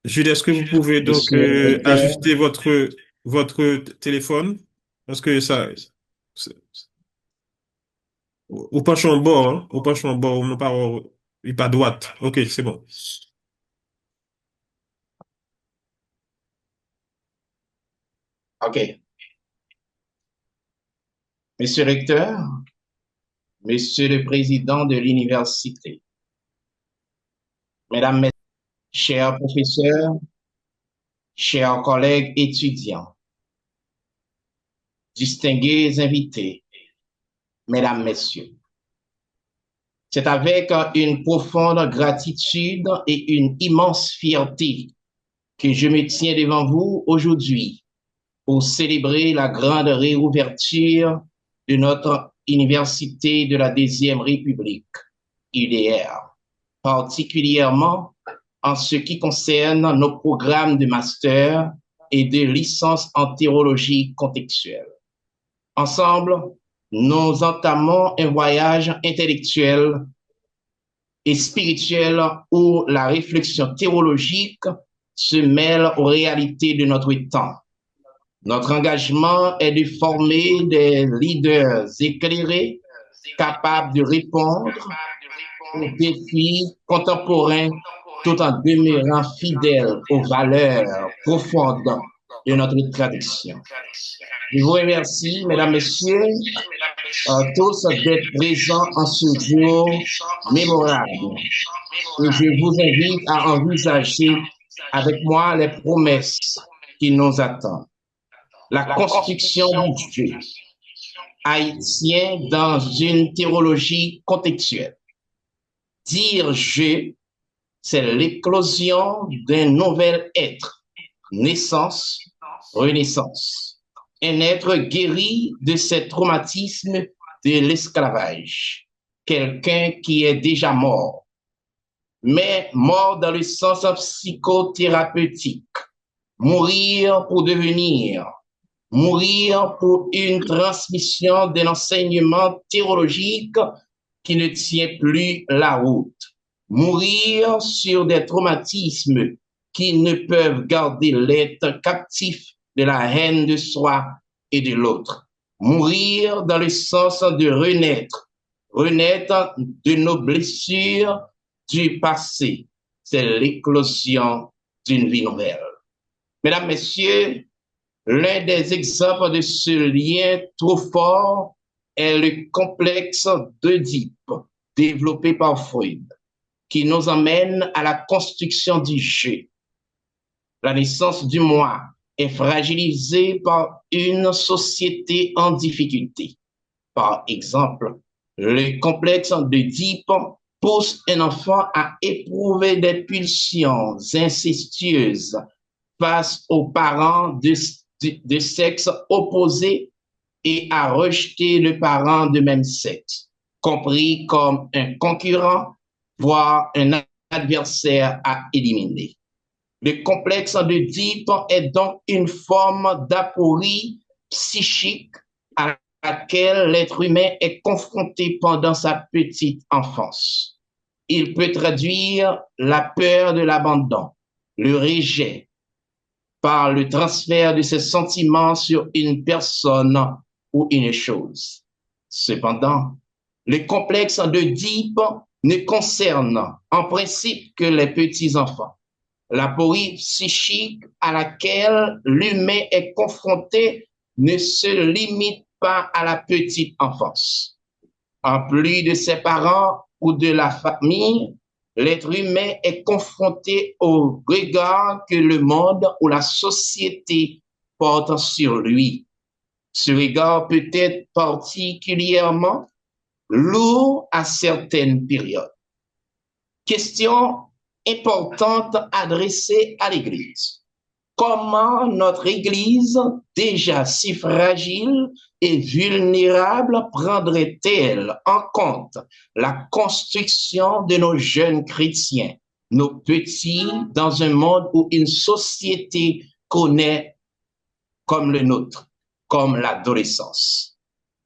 Jules, est-ce que vous pouvez donc Monsieur le directeur. ajuster votre téléphone? Parce que ça, c'est- ou penche en bas, hein? Ou penche en bas, ou non pas, il pas droite. Ok, c'est bon. OK. Monsieur le recteur, monsieur le président de l'université, mesdames, messieurs, chers professeurs, chers collègues étudiants, distingués invités, mesdames, messieurs, c'est avec une profonde gratitude et une immense fierté que je me tiens devant vous aujourd'hui pour célébrer la grande réouverture de notre université de la Deuxième République, UDR, particulièrement en ce qui concerne nos programmes de master et de licence en théologie contextuelle. Ensemble, nous entamons un voyage intellectuel et spirituel où la réflexion théologique se mêle aux réalités de notre temps. Notre engagement est de former des leaders éclairés, capables de répondre aux défis contemporains tout en demeurant fidèles aux valeurs profondes de notre tradition. Je vous remercie, mesdames, messieurs, tous d'être présents en ce jour mémorable. Et je vous invite à envisager avec moi les promesses qui nous attendent. La construction du jeu haïtien dans une théologie contextuelle. Dire je, c'est l'éclosion d'un nouvel être, naissance, renaissance. Un être guéri de ces traumatismes de l'esclavage. Quelqu'un qui est déjà mort, mais mort dans le sens psychothérapeutique. Mourir pour devenir, mourir pour une transmission d'un enseignement théologique qui ne tient plus la route, mourir sur des traumatismes qui ne peuvent garder l'être captif de la haine de soi et de l'autre, mourir dans le sens de renaître, renaître de nos blessures du passé. C'est l'éclosion d'une vie nouvelle. Mesdames, Messieurs, l'un des exemples de ce lien trop fort est le complexe d'Oedipe développé par Freud, qui nous emmène à la construction du jeu. La naissance du moi est fragilisée par une société en difficulté. Par exemple, le complexe d'Oedipe pousse un enfant à éprouver des pulsions incestueuses face aux parents de sexe opposé et à rejeter le parent de même sexe, compris comme un concurrent, voire un adversaire à éliminer. Le complexe d'Oedipe est donc une forme d'aporie psychique à laquelle l'être humain est confronté pendant sa petite enfance. Il peut traduire la peur de l'abandon, le rejet, par le transfert de ses sentiments sur une personne ou une chose. Cependant, le complexe d'Oedipe ne concerne en principe que les petits-enfants. La porie psychique à laquelle l'humain est confronté ne se limite pas à la petite enfance. En plus de ses parents ou de la famille, l'être humain est confronté au regard que le monde ou la société porte sur lui. Ce regard peut être particulièrement lourd à certaines périodes. Question importante adressée à l'Église. Comment notre Église, déjà si fragile et vulnérable, prendrait-elle en compte la construction de nos jeunes chrétiens, nos petits, dans un monde où une société connaît comme le nôtre, comme l'adolescence?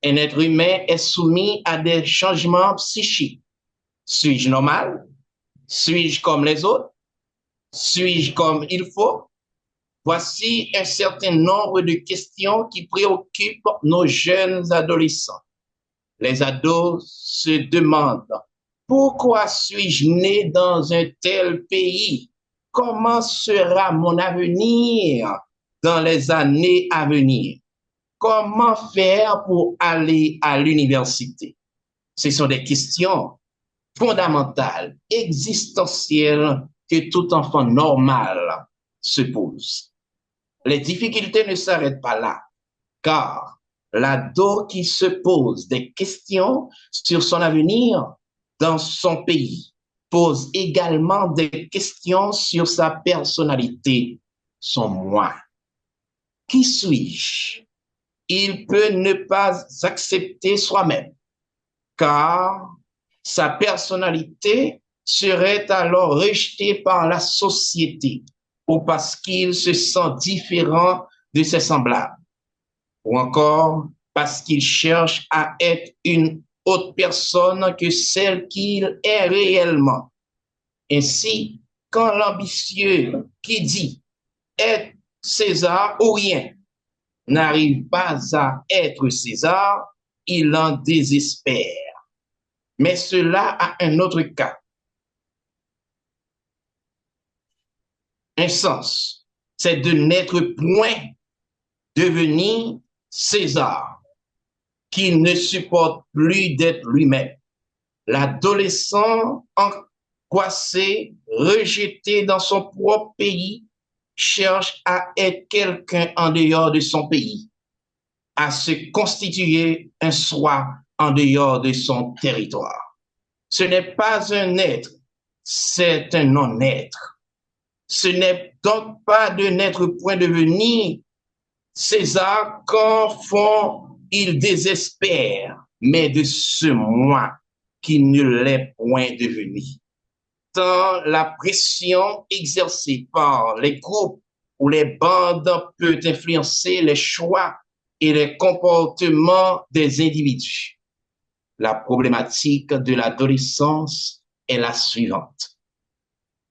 Un être humain est soumis à des changements psychiques. Suis-je normal? Suis-je comme les autres? Suis-je comme il faut? Voici un certain nombre de questions qui préoccupent nos jeunes adolescents. Les ados se demandent, pourquoi suis-je né dans un tel pays? Comment sera mon avenir dans les années à venir? Comment faire pour aller à l'université? Ce sont des questions fondamentales, existentielles que tout enfant normal se pose. Les difficultés ne s'arrêtent pas là, car l'ado qui se pose des questions sur son avenir dans son pays pose également des questions sur sa personnalité, son moi. Qui suis-je? Il peut ne pas accepter soi-même, car sa personnalité serait alors rejetée par la société ou parce qu'il se sent différent de ses semblables, ou encore parce qu'il cherche à être une autre personne que celle qu'il est réellement. Ainsi, quand l'ambitieux qui dit être César ou rien n'arrive pas à être César, il en désespère. Mais cela a un autre cas, un sens, c'est de n'être point devenir César, qui ne supporte plus d'être lui-même. L'adolescent angoissé, rejeté dans son propre pays, cherche à être quelqu'un en dehors de son pays, à se constituer un soi en dehors de son territoire. Ce n'est pas un être, c'est un non-être. Ce n'est donc pas de n'être point devenir César qu'en fond il désespère, mais de ce moi qui ne l'est point devenu. Tant la pression exercée par les groupes ou les bandes peut influencer les choix et les comportements des individus. La problématique de l'adolescence est la suivante.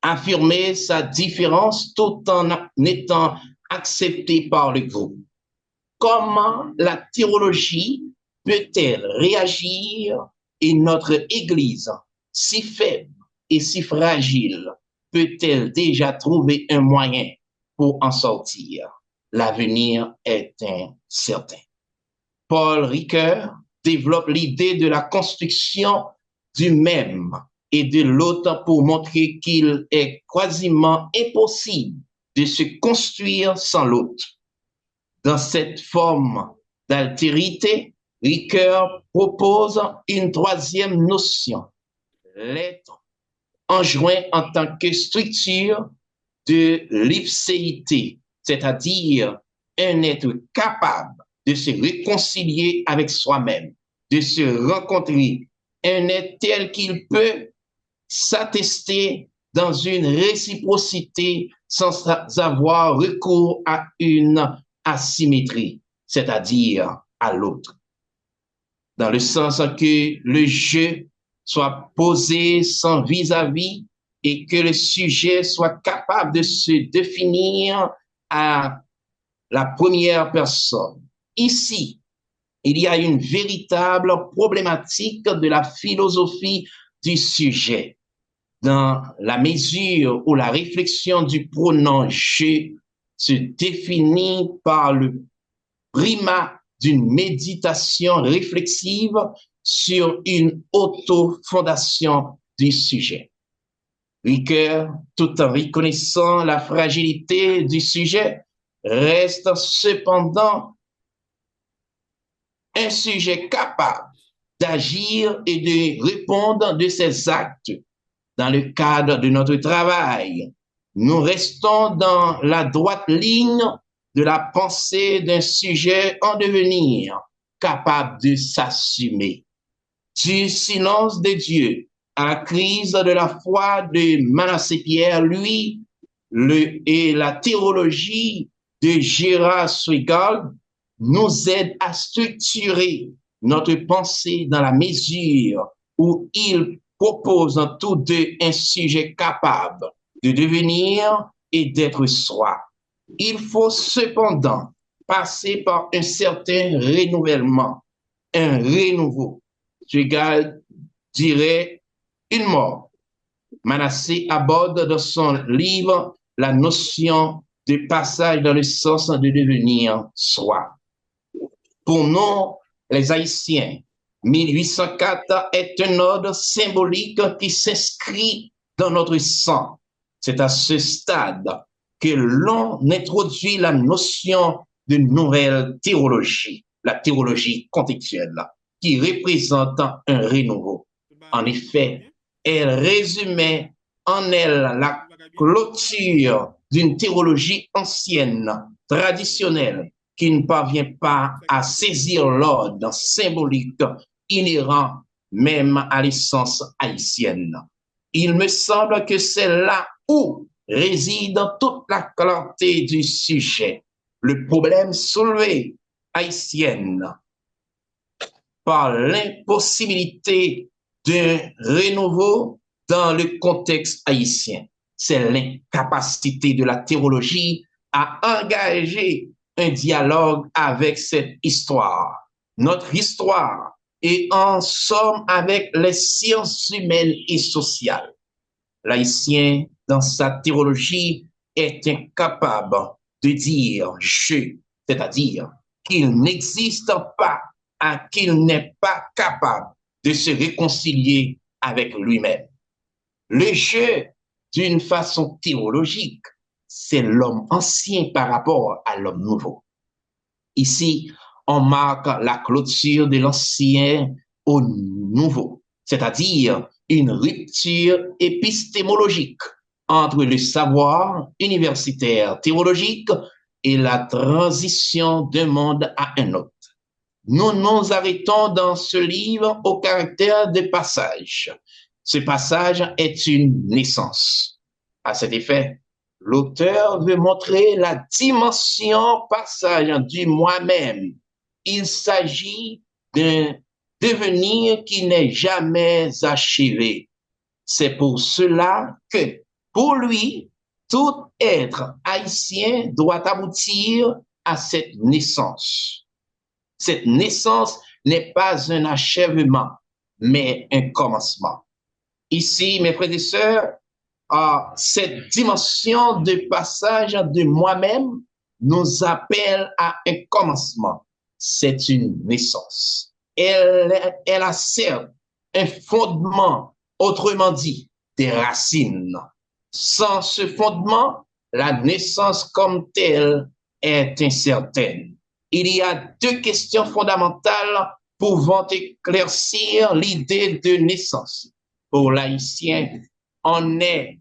Affirmer sa différence tout en étant accepté par le groupe. Comment la théologie peut-elle réagir et notre Église, si faible et si fragile, peut-elle déjà trouver un moyen pour en sortir? L'avenir est incertain. Paul Ricoeur développe l'idée de la construction du même et de l'autre pour montrer qu'il est quasiment impossible de se construire sans l'autre. Dans cette forme d'altérité, Ricoeur propose une troisième notion, l'être enjoint en tant que structure de l'ipséité, c'est-à-dire un être capable de se réconcilier avec soi-même, de se rencontrer, un être tel qu'il peut s'attester dans une réciprocité sans avoir recours à une asymétrie, c'est-à-dire à l'autre. Dans le sens que le jeu soit posé sans vis-à-vis et que le sujet soit capable de se définir à la première personne. Ici, il y a une véritable problématique de la philosophie du sujet. Dans la mesure où la réflexion du pronom je se définit par le primat d'une méditation réflexive sur une auto-fondation du sujet. Ricoeur, tout en reconnaissant la fragilité du sujet, reste cependant un sujet capable d'agir et de répondre de ses actes. Dans le cadre de notre travail, nous restons dans la droite ligne de la pensée d'un sujet en devenir, capable de s'assumer. Du silence de Dieu à la crise de la foi de Manassé Pierre, lui, et la théologie de Gérard Swigald nous aident à structurer notre pensée dans la mesure où ils proposent tous deux un sujet capable de devenir et d'être soi. Il faut cependant passer par un certain renouvellement, un renouveau. Je dirais une mort. Manassé aborde dans son livre la notion de passage dans le sens de devenir soi. Pour nous, les Haïtiens, 1804 est un ordre symbolique qui s'inscrit dans notre sang. C'est à ce stade que l'on introduit la notion de nouvelle théologie, la théologie contextuelle, qui représente un renouveau. En effet, elle résumait en elle la clôture d'une théologie ancienne, traditionnelle, qui ne parvient pas à saisir l'ordre symbolique inhérent même à l'essence haïtienne. Il me semble que c'est là où réside toute la clarté du sujet. Le problème soulevé haïtienne par l'impossibilité d'un renouveau dans le contexte haïtien. C'est l'incapacité de la théologie à engager un dialogue avec cette histoire, notre histoire, et en somme avec les sciences humaines et sociales. L'haïtien, dans sa théologie, est incapable de dire je, c'est-à-dire qu'il n'existe pas, qu'il n'est pas capable de se réconcilier avec lui-même. Le je, d'une façon théologique, c'est l'homme ancien par rapport à l'homme nouveau. Ici, on marque la clôture de l'ancien au nouveau, c'est-à-dire une rupture épistémologique entre le savoir universitaire théologique et la transition d'un monde à un autre. Nous nous arrêtons dans ce livre au caractère de passage. Ce passage est une naissance. À cet effet, l'auteur veut montrer la dimension passage du moi-même. Il s'agit d'un devenir qui n'est jamais achevé. C'est pour cela que, pour lui, tout être haïtien doit aboutir à cette naissance. Cette naissance n'est pas un achèvement, mais un commencement. Ici, mes frères et sœurs, cette dimension de passage de moi-même nous appelle à un commencement. C'est une naissance. Elle a certes un fondement, autrement dit, des racines. Sans ce fondement, la naissance comme telle est incertaine. Il y a deux questions fondamentales pouvant éclaircir l'idée de naissance. Pour l'haïtien, on est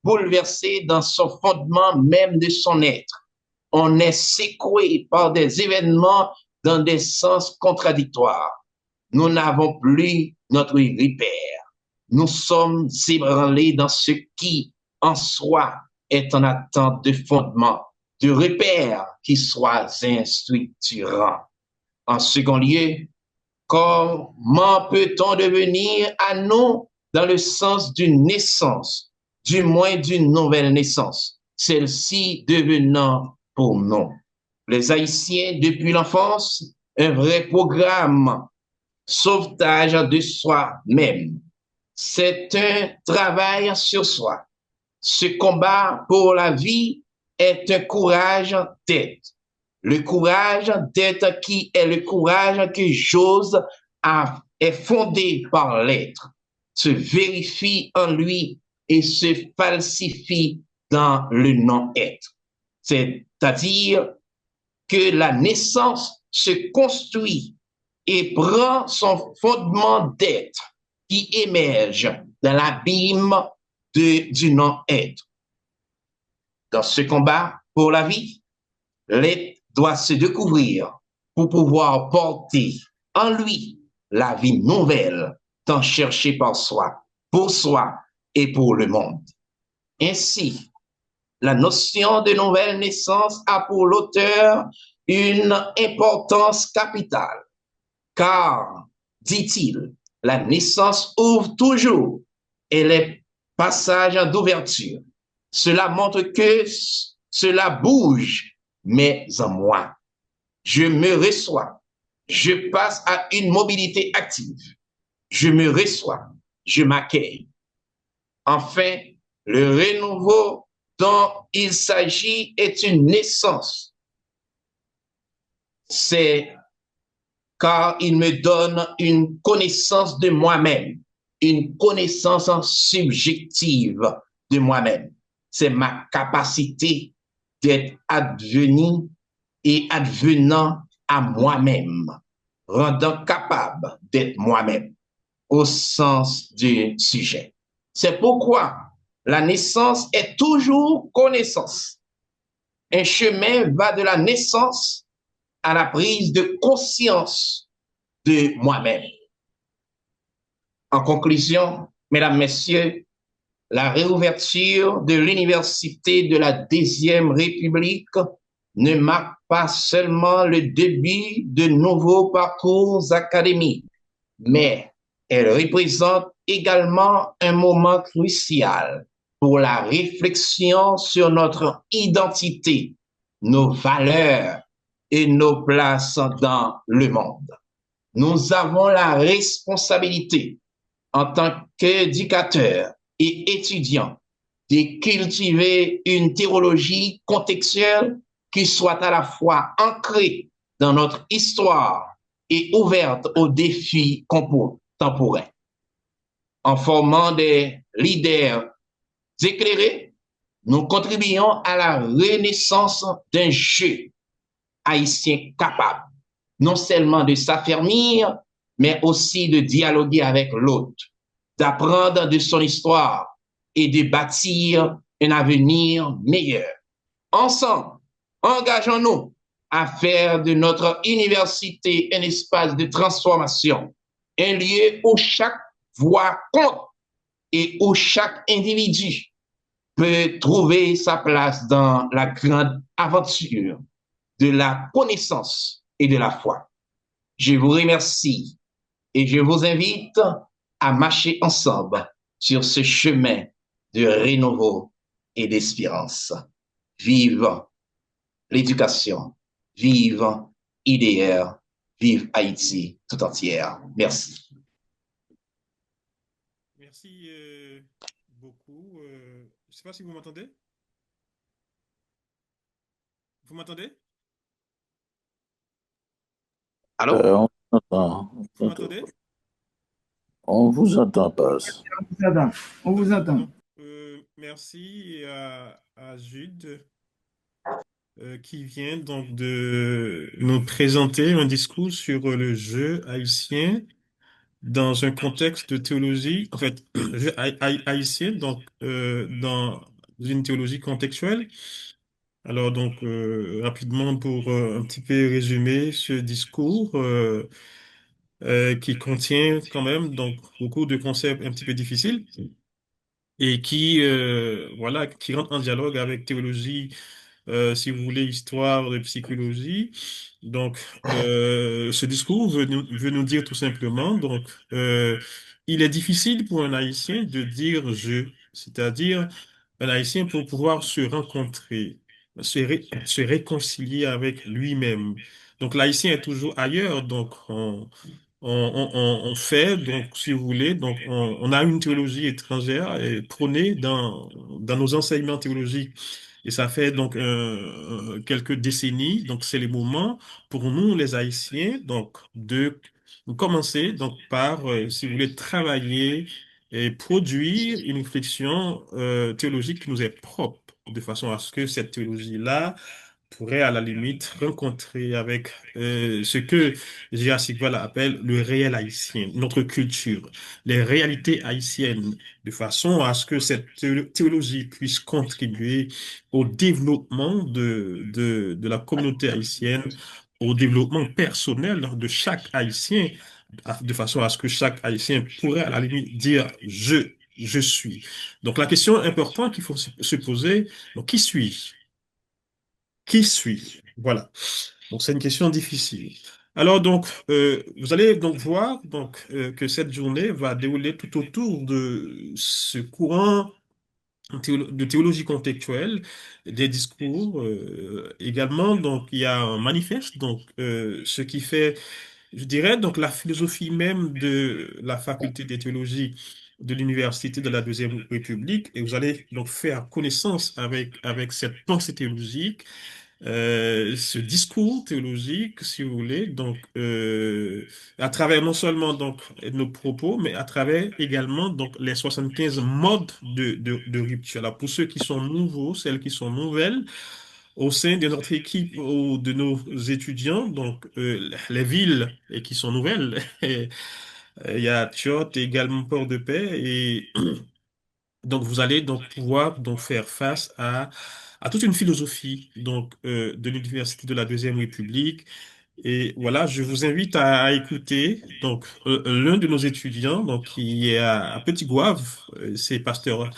bouleversé dans son fondement même de son être. On est secoué par des événements dans des sens contradictoires. Nous n'avons plus notre repère. Nous sommes ébranlés dans ce qui, en soi, est en attente de fondement, de repères qui soient instructurants. En second lieu, comment peut-on devenir à nous dans le sens d'une naissance, du moins d'une nouvelle naissance, celle-ci devenant pour nous, les Haïtiens, depuis l'enfance, un vrai programme, sauvetage de soi-même. C'est un travail sur soi. Ce combat pour la vie est un courage d'être. Le courage d'être qui est le courage que j'ose est fondé par l'être, se vérifie en lui et se falsifie dans le non-être. C'est-à-dire que la naissance se construit et prend son fondement d'être qui émerge dans l'abîme du non-être. Dans ce combat pour la vie, l'être doit se découvrir pour pouvoir porter en lui la vie nouvelle tant cherchée par soi, pour soi et pour le monde. Ainsi, la notion de nouvelle naissance a pour l'auteur une importance capitale, car, dit-il, la naissance ouvre toujours et les passages d'ouverture. Cela montre que cela bouge, mais en moi. Je me reçois. Je passe à une mobilité active. Je me reçois. Je m'accueille. Enfin, le renouveau dont il s'agit est une naissance. C'est car il me donne une connaissance de moi-même, une connaissance subjective de moi-même. C'est ma capacité d'être advenu et advenant à moi-même, rendant capable d'être moi-même au sens du sujet. C'est pourquoi la naissance est toujours connaissance. Un chemin va de la naissance à la prise de conscience de moi-même. En conclusion, mesdames, messieurs, la réouverture de l'Université de la Deuxième République ne marque pas seulement le début de nouveaux parcours académiques, mais elle représente également un moment crucial pour la réflexion sur notre identité, nos valeurs et nos places dans le monde. Nous avons la responsabilité en tant qu'éducateurs et étudiants de cultiver une théologie contextuelle qui soit à la fois ancrée dans notre histoire et ouverte aux défis contemporains. En formant des leaders éclairés, nous contribuons à la renaissance d'un jeu haïtien capable, non seulement de s'affermir, mais aussi de dialoguer avec l'autre, d'apprendre de son histoire et de bâtir un avenir meilleur. Ensemble, engageons-nous à faire de notre université un espace de transformation, un lieu où chaque voix compte et où chaque individu peut trouver sa place dans la grande aventure de la connaissance et de la foi. Je vous remercie et je vous invite à marcher ensemble sur ce chemin de renouveau et d'espérance. Vive l'éducation, vive IDR, vive Haïti tout entière. Merci. Merci beaucoup. Je ne sais pas si vous m'entendez. Vous m'entendez? Allô? On vous entend. Vous m'entendez? On vous entend, passe. On vous attend. On vous attend. Donc, merci à Jude qui vient donc de nous présenter un discours sur le jeu haïtien dans un contexte de théologie, en fait, jeu haïtien, donc dans une théologie contextuelle. Alors donc rapidement pour un petit peu résumer ce discours qui contient quand même donc beaucoup de concepts un petit peu difficiles et qui voilà qui rentre en dialogue avec théologie, si vous voulez, histoire de psychologie. Donc ce discours veut nous dire tout simplement donc il est difficile pour un Haïtien de dire je, c'est-à-dire un Haïtien pour pouvoir se rencontrer, se réconcilier avec lui-même. Donc l'Haïtien est toujours ailleurs, donc on fait, donc, si vous voulez, donc, on a une théologie étrangère et prônée dans nos enseignements théologiques. Et ça fait donc quelques décennies. Donc, c'est le moment pour nous, les Haïtiens, donc, de commencer donc par, si vous voulez, travailler et produire une réflexion théologique qui nous est propre, de façon à ce que cette théologie-là pourrait à la limite rencontrer avec ce que J.A. Sigval appelle le réel haïtien, notre culture, les réalités haïtiennes, de façon à ce que cette théologie puisse contribuer au développement de la communauté haïtienne, au développement personnel de chaque haïtien, de façon à ce que chaque haïtien pourrait à la limite dire je suis. Donc la question importante qu'il faut se poser, donc qui suis-je? Qui suis-je? Voilà. Donc, c'est une question difficile. Alors, donc, vous allez donc voir donc, que cette journée va dérouler tout autour de ce courant de théologie contextuelle, des discours également. Donc, il y a un manifeste. Donc, ce qui fait, je dirais, donc la philosophie même de la faculté des théologies de l'Université de la Deuxième République. Et vous allez donc faire connaissance avec cette pensée théologique, ce discours théologique, si vous voulez, donc à travers non seulement donc nos propos, mais à travers également donc les 75 modes de rupture. Alors pour ceux qui sont nouveaux, celles qui sont nouvelles au sein de notre équipe ou de nos étudiants, donc les villes et qui sont nouvelles, et, il y a Tchot et également Port-de-Paix et donc, vous allez donc pouvoir donc faire face à toute une philosophie donc de l'Université de la Deuxième République. Et voilà, je vous invite à écouter donc l'un de nos étudiants donc qui est à Petit Gouave, c'est Pasteur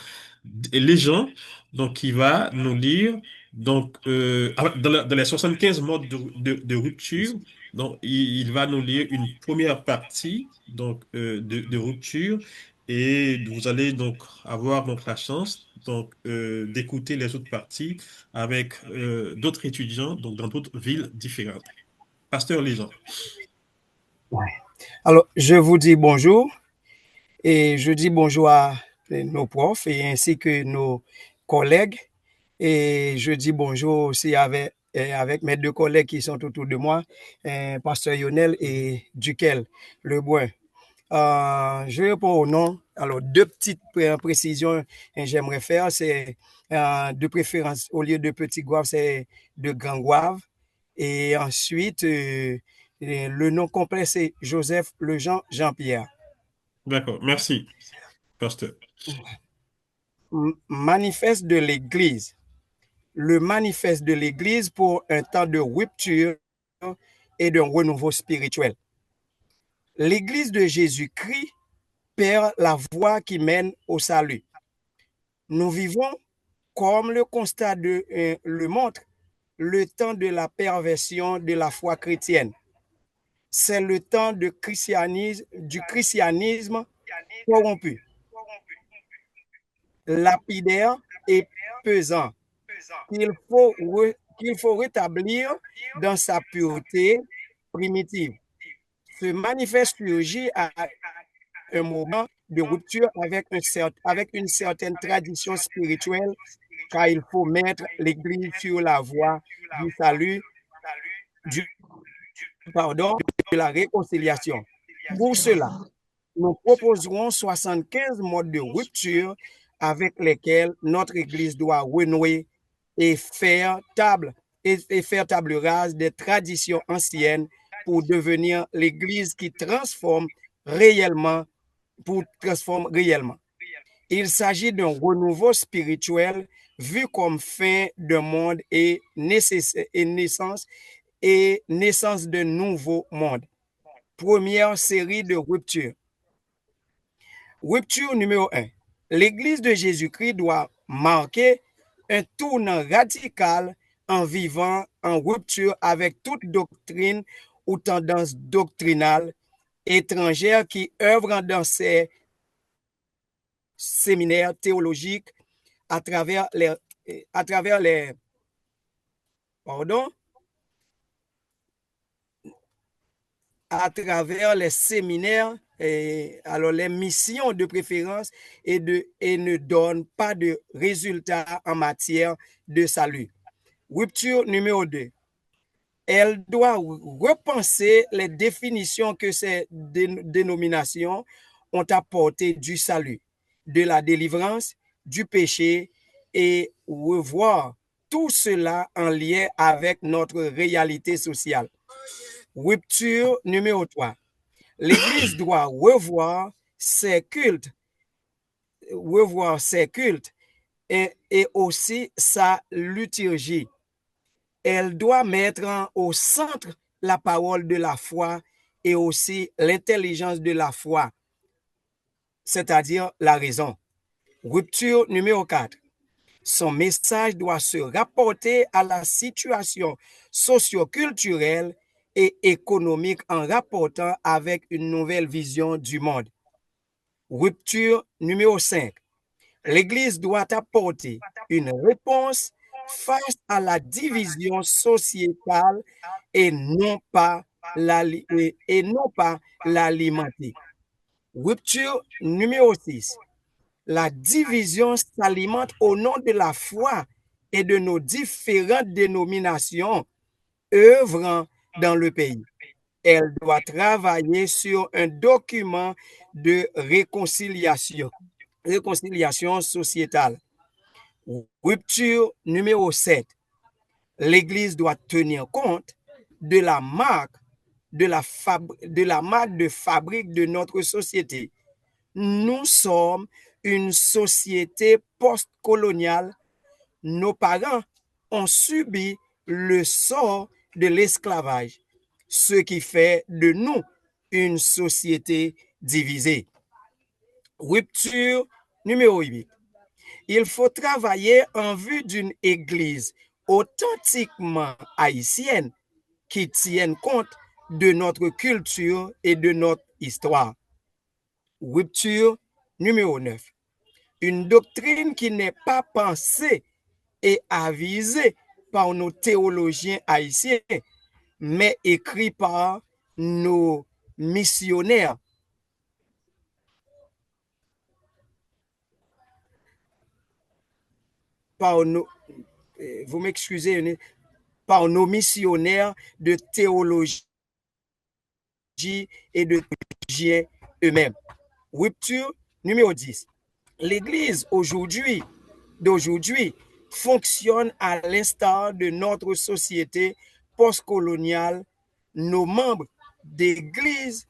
Léjean, donc qui va nous lire donc dans les 75 modes de rupture. Donc, il va nous lire une première partie donc de rupture et vous allez donc avoir donc la chance donc d'écouter les autres parties avec d'autres étudiants donc dans d'autres villes différentes. Pasteur Léjean. Alors, je vous dis bonjour et je dis bonjour à nos profs et ainsi que nos collègues. Et je dis bonjour aussi avec mes deux collègues qui sont autour de moi, Pasteur Lionel et Duquel Lebrun. Je réponds au nom. Alors, deux petites précisions que j'aimerais faire. C'est de préférence, au lieu de Petit Gouave, c'est de Grand Gouave. Et ensuite, le nom complet, c'est Joseph Lejean Jean-Pierre. D'accord, merci, pasteur. Manifeste de l'Église. Le manifeste de l'Église pour un temps de rupture et d'un renouveau spirituel. L'Église de Jésus-Christ perd la voie qui mène au salut. Nous vivons, comme le constat le montre, le temps de la perversion de la foi chrétienne. C'est le temps du christianisme corrompu, lapidaire et pesant, qu'il faut rétablir dans sa pureté primitive. Ce manifeste surgit à un moment de rupture avec une certaine tradition spirituelle, car il faut mettre l'Église sur la voie du salut, du pardon, de la réconciliation. Pour cela, nous proposerons 75 modes de rupture avec lesquels notre Église doit renouer et faire table rase des traditions anciennes pour devenir l'Église qui transforme réellement. Il s'agit d'un renouveau spirituel vu comme fin d'un monde et naissance d'un nouveau monde. Première série de ruptures. Rupture numéro 1. L'Église de Jésus-Christ doit marquer un tournant radical en vivant en rupture avec toute doctrine ou tendance doctrinale étrangère qui œuvre dans ses séminaires théologiques à travers les séminaires, alors les missions de préférence et ne donnent pas de résultats en matière de salut. Rupture numéro 2. Elle doit repenser les définitions que ces dénominations ont apportées du salut, de la délivrance, du péché et revoir tout cela en lien avec notre réalité sociale. Rupture numéro 3. L'Église doit revoir ses cultes et aussi sa liturgie. Elle doit mettre au centre la parole de la foi et aussi l'intelligence de la foi, c'est-à-dire la raison. Rupture numéro 4. Son message doit se rapporter à la situation socio-culturelle et économique en rapportant avec une nouvelle vision du monde. Rupture numéro 5. L'Église doit apporter une réponse face à la division sociétale et non pas l'alimenter. Rupture numéro 6. La division s'alimente au nom de la foi et de nos différentes dénominations œuvrant dans le pays. Elle doit travailler sur un document de réconciliation sociétale. Rupture numéro 7. L'Église doit tenir compte de la marque de fabrique de notre société. Nous sommes une société postcoloniale. Nos parents ont subi le sort de l'esclavage, ce qui fait de nous une société divisée. Rupture numéro 8. Il faut travailler en vue d'une église authentiquement haïtienne qui tienne compte de notre culture et de notre histoire. Rupture numéro 9. Une doctrine qui n'est pas pensée et avisée par nos théologiens haïtiens, mais écrite par nos missionnaires. Vous m'excusez, par nos missionnaires de théologie et de théologiens eux-mêmes. Rupture numéro 10. L'Église d'aujourd'hui fonctionne à l'instar de notre société postcoloniale. Nos membres d'église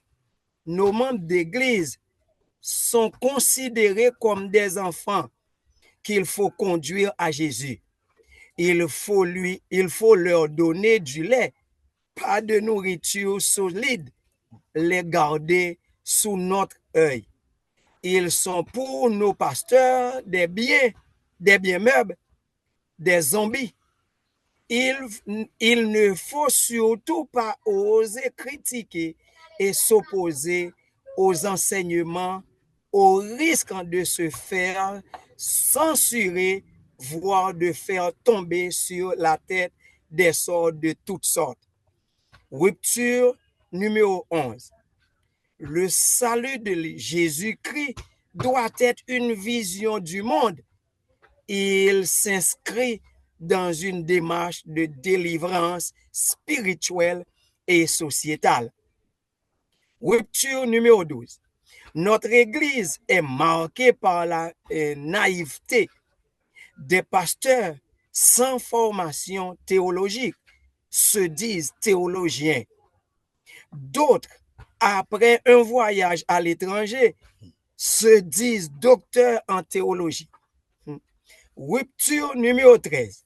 sont considérés comme des enfants qu'il faut conduire à Jésus. Il faut leur donner du lait, pas de nourriture solide, les garder sous notre œil. Ils sont pour nos pasteurs des biens meubles, des zombies. Il ne faut surtout pas oser critiquer et s'opposer aux enseignements au risque de se faire censurer, voire de faire tomber sur la tête des sorts de toutes sortes. Rupture numéro 11. Le salut de Jésus-Christ doit être une vision du monde. Il s'inscrit dans une démarche de délivrance spirituelle et sociétale. Rupture numéro 12. Notre Église est marquée par la naïveté des pasteurs sans formation théologique se disent théologiens. D'autres, après un voyage à l'étranger, se disent docteurs en théologie. Rupture numéro 13.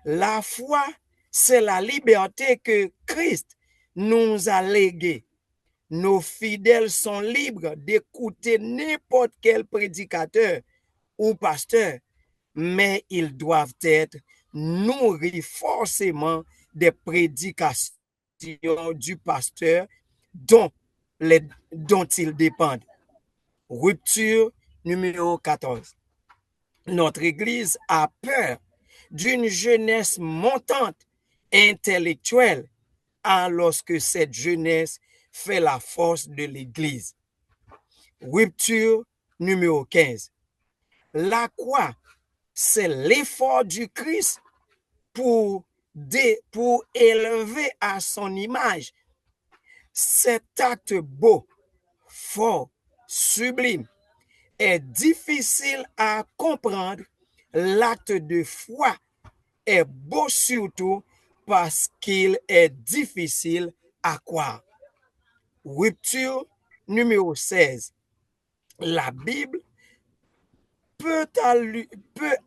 La foi, c'est la liberté que Christ nous a léguée. Nos fidèles sont libres d'écouter n'importe quel prédicateur ou pasteur, mais ils doivent être nourris forcément des prédications du pasteur dont ils dépendent. Rupture numéro 14. Notre Église a peur d'une jeunesse montante, intellectuelle, alors que cette jeunesse fait la force de l'Église. Rupture numéro 15. La croix, c'est l'effort du Christ pour élever à son image. Cet acte beau, fort, sublime, est difficile à comprendre. L'acte de foi est beau surtout parce qu'il est difficile à croire. Rupture numéro 16. La Bible peut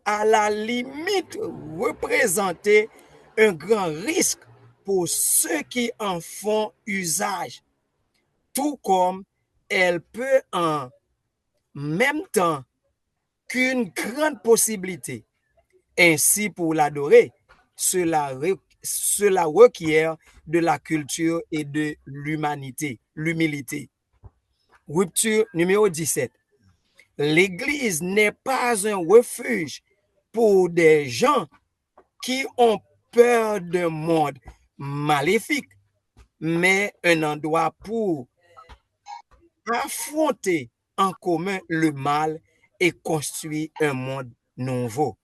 à la limite représenter un grand risque pour ceux qui en font usage, tout comme elle peut en même temps qu'une grande possibilité. Ainsi, pour l'adorer, cela requiert de la culture et de l'humilité. Rupture numéro 17. l'Église n'est pas un refuge pour des gens qui ont peur d'un monde maléfique, mais un endroit pour affronter en commun le mal et construire un monde nouveau.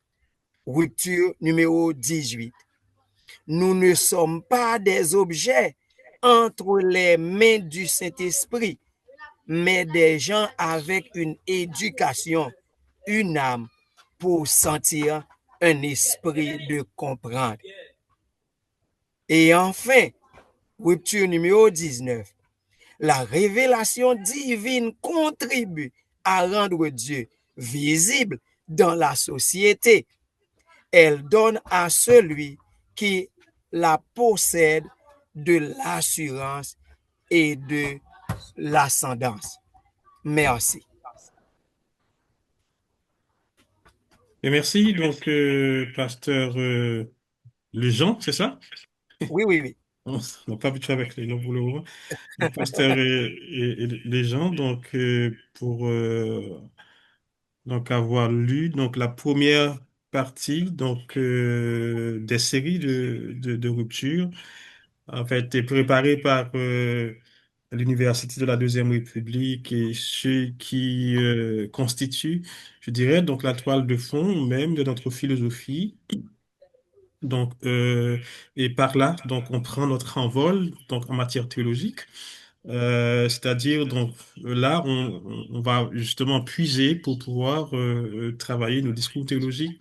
Rupture numéro 18. Nous ne sommes pas des objets entre les mains du Saint-Esprit, mais des gens avec une éducation, une âme pour sentir un esprit de comprendre. Et enfin, rupture numéro 19. La révélation divine contribue à rendre Dieu visible dans la société. Elle donne à celui qui la possède de l'assurance et de l'ascendance. Merci. Et merci, donc, pasteur Lejean, c'est ça? Oui, oui, oui. On n'a pas habitué avec les noms pour le moment. Donc, pasteur et Lejean, donc, pour donc avoir lu donc, la première partie donc, des séries de rupture, en fait, est préparée par l'Université de la Deuxième République et ceux qui constituent, je dirais, donc la toile de fond même de notre philosophie. Donc, et par là, donc, on prend notre envol donc, en matière théologique. C'est-à-dire, donc, là, on va justement puiser pour pouvoir travailler nos discours théologiques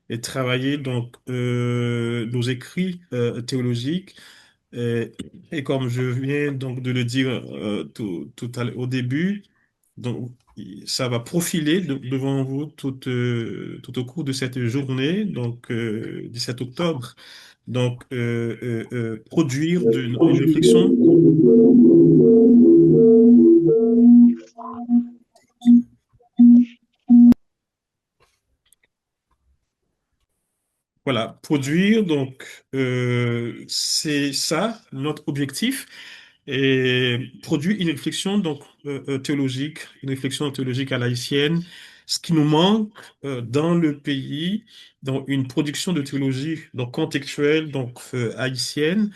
et travailler donc nos écrits théologiques. Et, et comme je viens donc de le dire au début, donc ça va profiler devant vous tout au cours de cette journée, donc 17 octobre. Donc produire une réflexion. Voilà, produire, donc c'est ça notre objectif, et produire une réflexion donc théologique, une réflexion théologique à l'haïtienne, ce qui nous manque dans le pays, dans une production de théologie donc contextuelle donc haïtienne.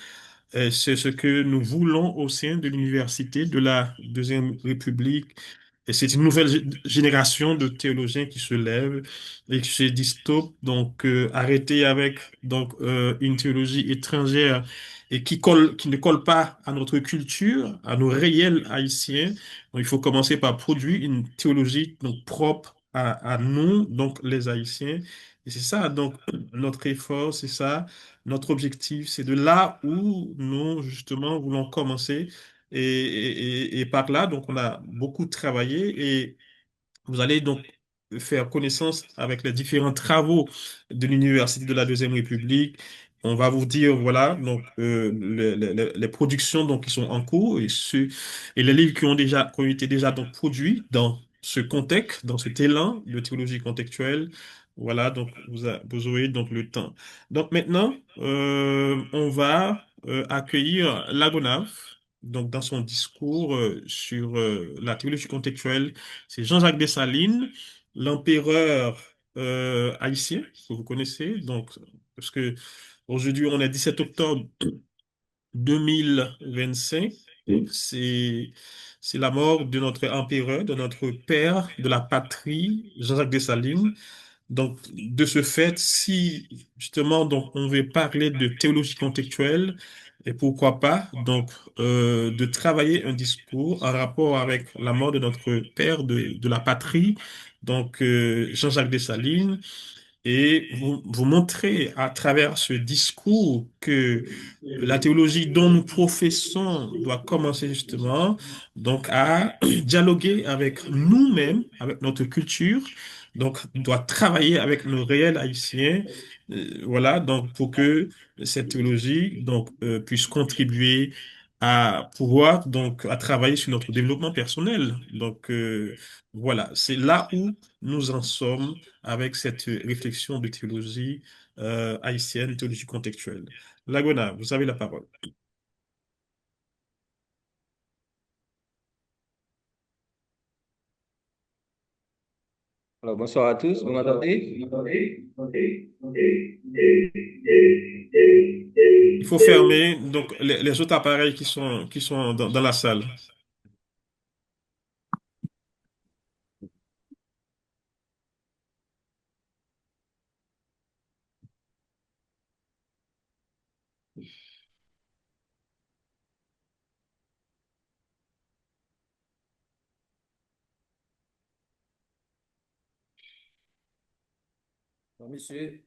C'est ce que nous voulons au sein de l'Université de la Deuxième République. Et c'est une nouvelle génération de théologiens qui se lèvent et qui se disent stop, donc arrêter avec donc une théologie étrangère et qui ne colle pas à notre culture, à nos réels haïtiens. Donc, il faut commencer par produire une théologie donc propre à nous, donc les Haïtiens. Et c'est ça, donc notre effort, c'est ça. Notre objectif, c'est de là où nous, justement, voulons commencer. Et par là, donc, on a beaucoup travaillé et vous allez donc faire connaissance avec les différents travaux de l'Université de la Deuxième République. On va vous dire, voilà, donc, les productions donc, qui sont en cours et les livres qui ont été déjà donc, produits dans ce contexte, dans cet élan de théologie contextuelle. Voilà, donc vous aurez donc le temps. Donc maintenant, on va accueillir Lagonaf, donc dans son discours sur la théologie contextuelle. C'est Jean-Jacques Dessalines, l'empereur haïtien, que vous connaissez. Donc, parce que aujourd'hui, on est 17 octobre 2025. C'est, c'est la mort de notre empereur, de notre père de la patrie, Jean-Jacques Dessalines. Donc, de ce fait, si justement donc on veut parler de théologie contextuelle, et pourquoi pas donc de travailler un discours en rapport avec la mort de notre père de la patrie, donc Jean-Jacques Dessalines, et vous montrer à travers ce discours que la théologie dont nous professons doit commencer justement donc à dialoguer avec nous-mêmes, avec notre culture, donc doit travailler avec nos réels haïtiens, voilà, donc pour que cette théologie donc puisse contribuer à pouvoir donc à travailler sur notre développement personnel. Donc voilà, c'est là où nous en sommes avec cette réflexion de théologie haïtienne, théologie contextuelle. Lagona, vous avez la parole. Alors, bonsoir à tous, vous m'entendez? Il faut fermer donc les autres appareils qui sont dans la salle. Donc, monsieur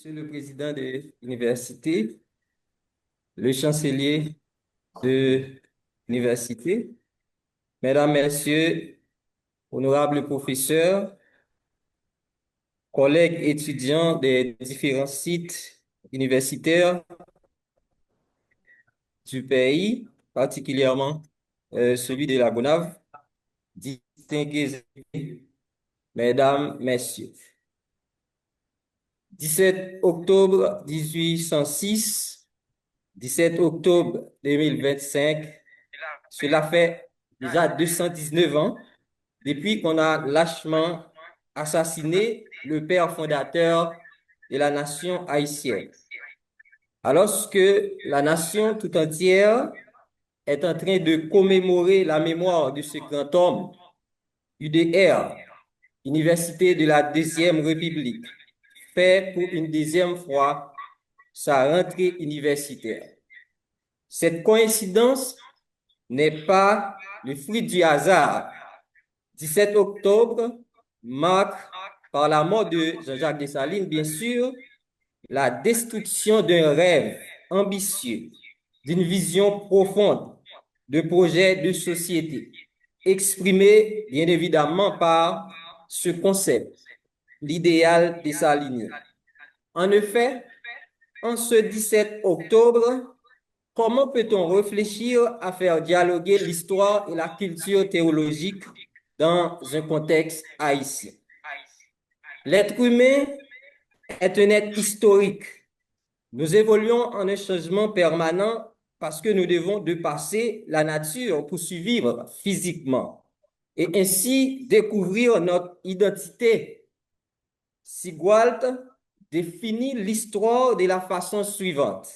le président de l'université, le chancelier de l'université, mesdames, messieurs, honorables professeurs, collègues étudiants des différents sites universitaires du pays, particulièrement celui de la Gonave, distingués mesdames, messieurs. 17 octobre 1806, 17 octobre 2025, cela fait déjà 219 ans depuis qu'on a lâchement assassiné le père fondateur de la nation haïtienne. Alors que la nation tout entière est en train de commémorer la mémoire de ce grand homme, UDR, Université de la Deuxième République, fait pour une deuxième fois sa rentrée universitaire. Cette coïncidence n'est pas le fruit du hasard. 17 octobre marque, par la mort de Jean-Jacques Dessalines, bien sûr, la destruction d'un rêve ambitieux, d'une vision profonde, de projets de société, exprimé bien évidemment par ce concept, l'idéal dessalinien. En effet, en ce 17 octobre, comment peut-on réfléchir à faire dialoguer l'histoire et la culture théologique dans un contexte haïtien? L'être humain est un être historique. Nous évoluons en un changement permanent parce que nous devons dépasser la nature pour survivre physiquement et ainsi découvrir notre identité. Sigwalt définit l'histoire de la façon suivante.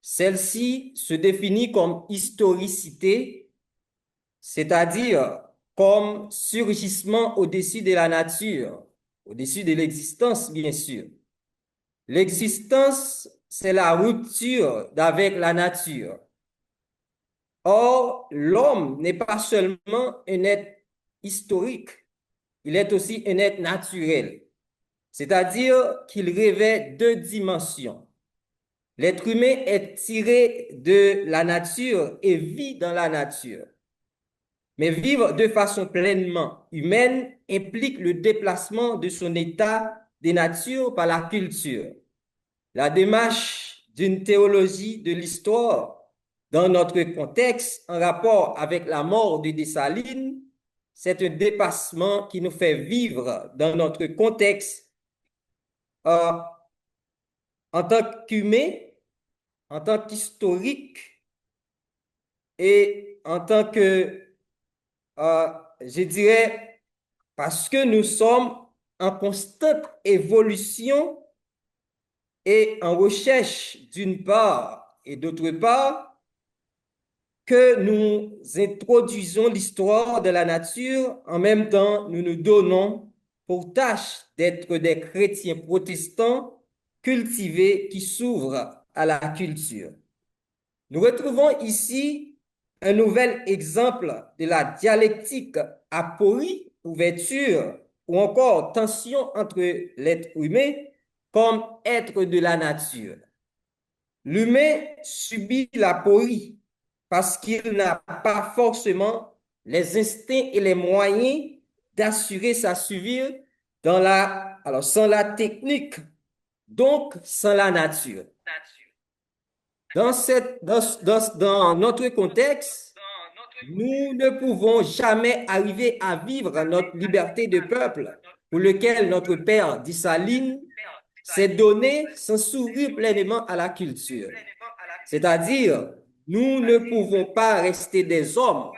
Celle-ci se définit comme historicité, c'est-à-dire comme surgissement au-dessus de la nature, au-dessus de l'existence, bien sûr. L'existence, c'est la rupture d'avec la nature. Or, l'homme n'est pas seulement un être historique, il est aussi un être naturel, c'est-à-dire qu'il revêt deux dimensions. L'être humain est tiré de la nature et vit dans la nature. Mais vivre de façon pleinement humaine implique le déplacement de son état de nature par la culture. La démarche d'une théologie de l'histoire dans notre contexte en rapport avec la mort de Dessalines, c'est un dépassement qui nous fait vivre dans notre contexte en tant qu'humain, en tant qu'historique et en tant que, je dirais, parce que nous sommes en constante évolution et en recherche d'une part et d'autre part, que nous introduisons l'histoire de la nature, en même temps, nous nous donnons pour tâche d'être des chrétiens protestants cultivés qui s'ouvrent à la culture. Nous retrouvons ici un nouvel exemple de la dialectique aporie, ouverture, ou encore tension entre l'être humain comme être de la nature. L'humain subit l'aporie parce qu'il n'a pas forcément les instincts et les moyens d'assurer sa survie sans la technique, donc sans la nature. Dans notre contexte, nous ne pouvons jamais arriver à vivre notre liberté de peuple pour lequel notre père Dessalines s'est donné sans s'ouvrir pleinement à la culture. C'est-à-dire, nous ne pouvons pas rester des hommes,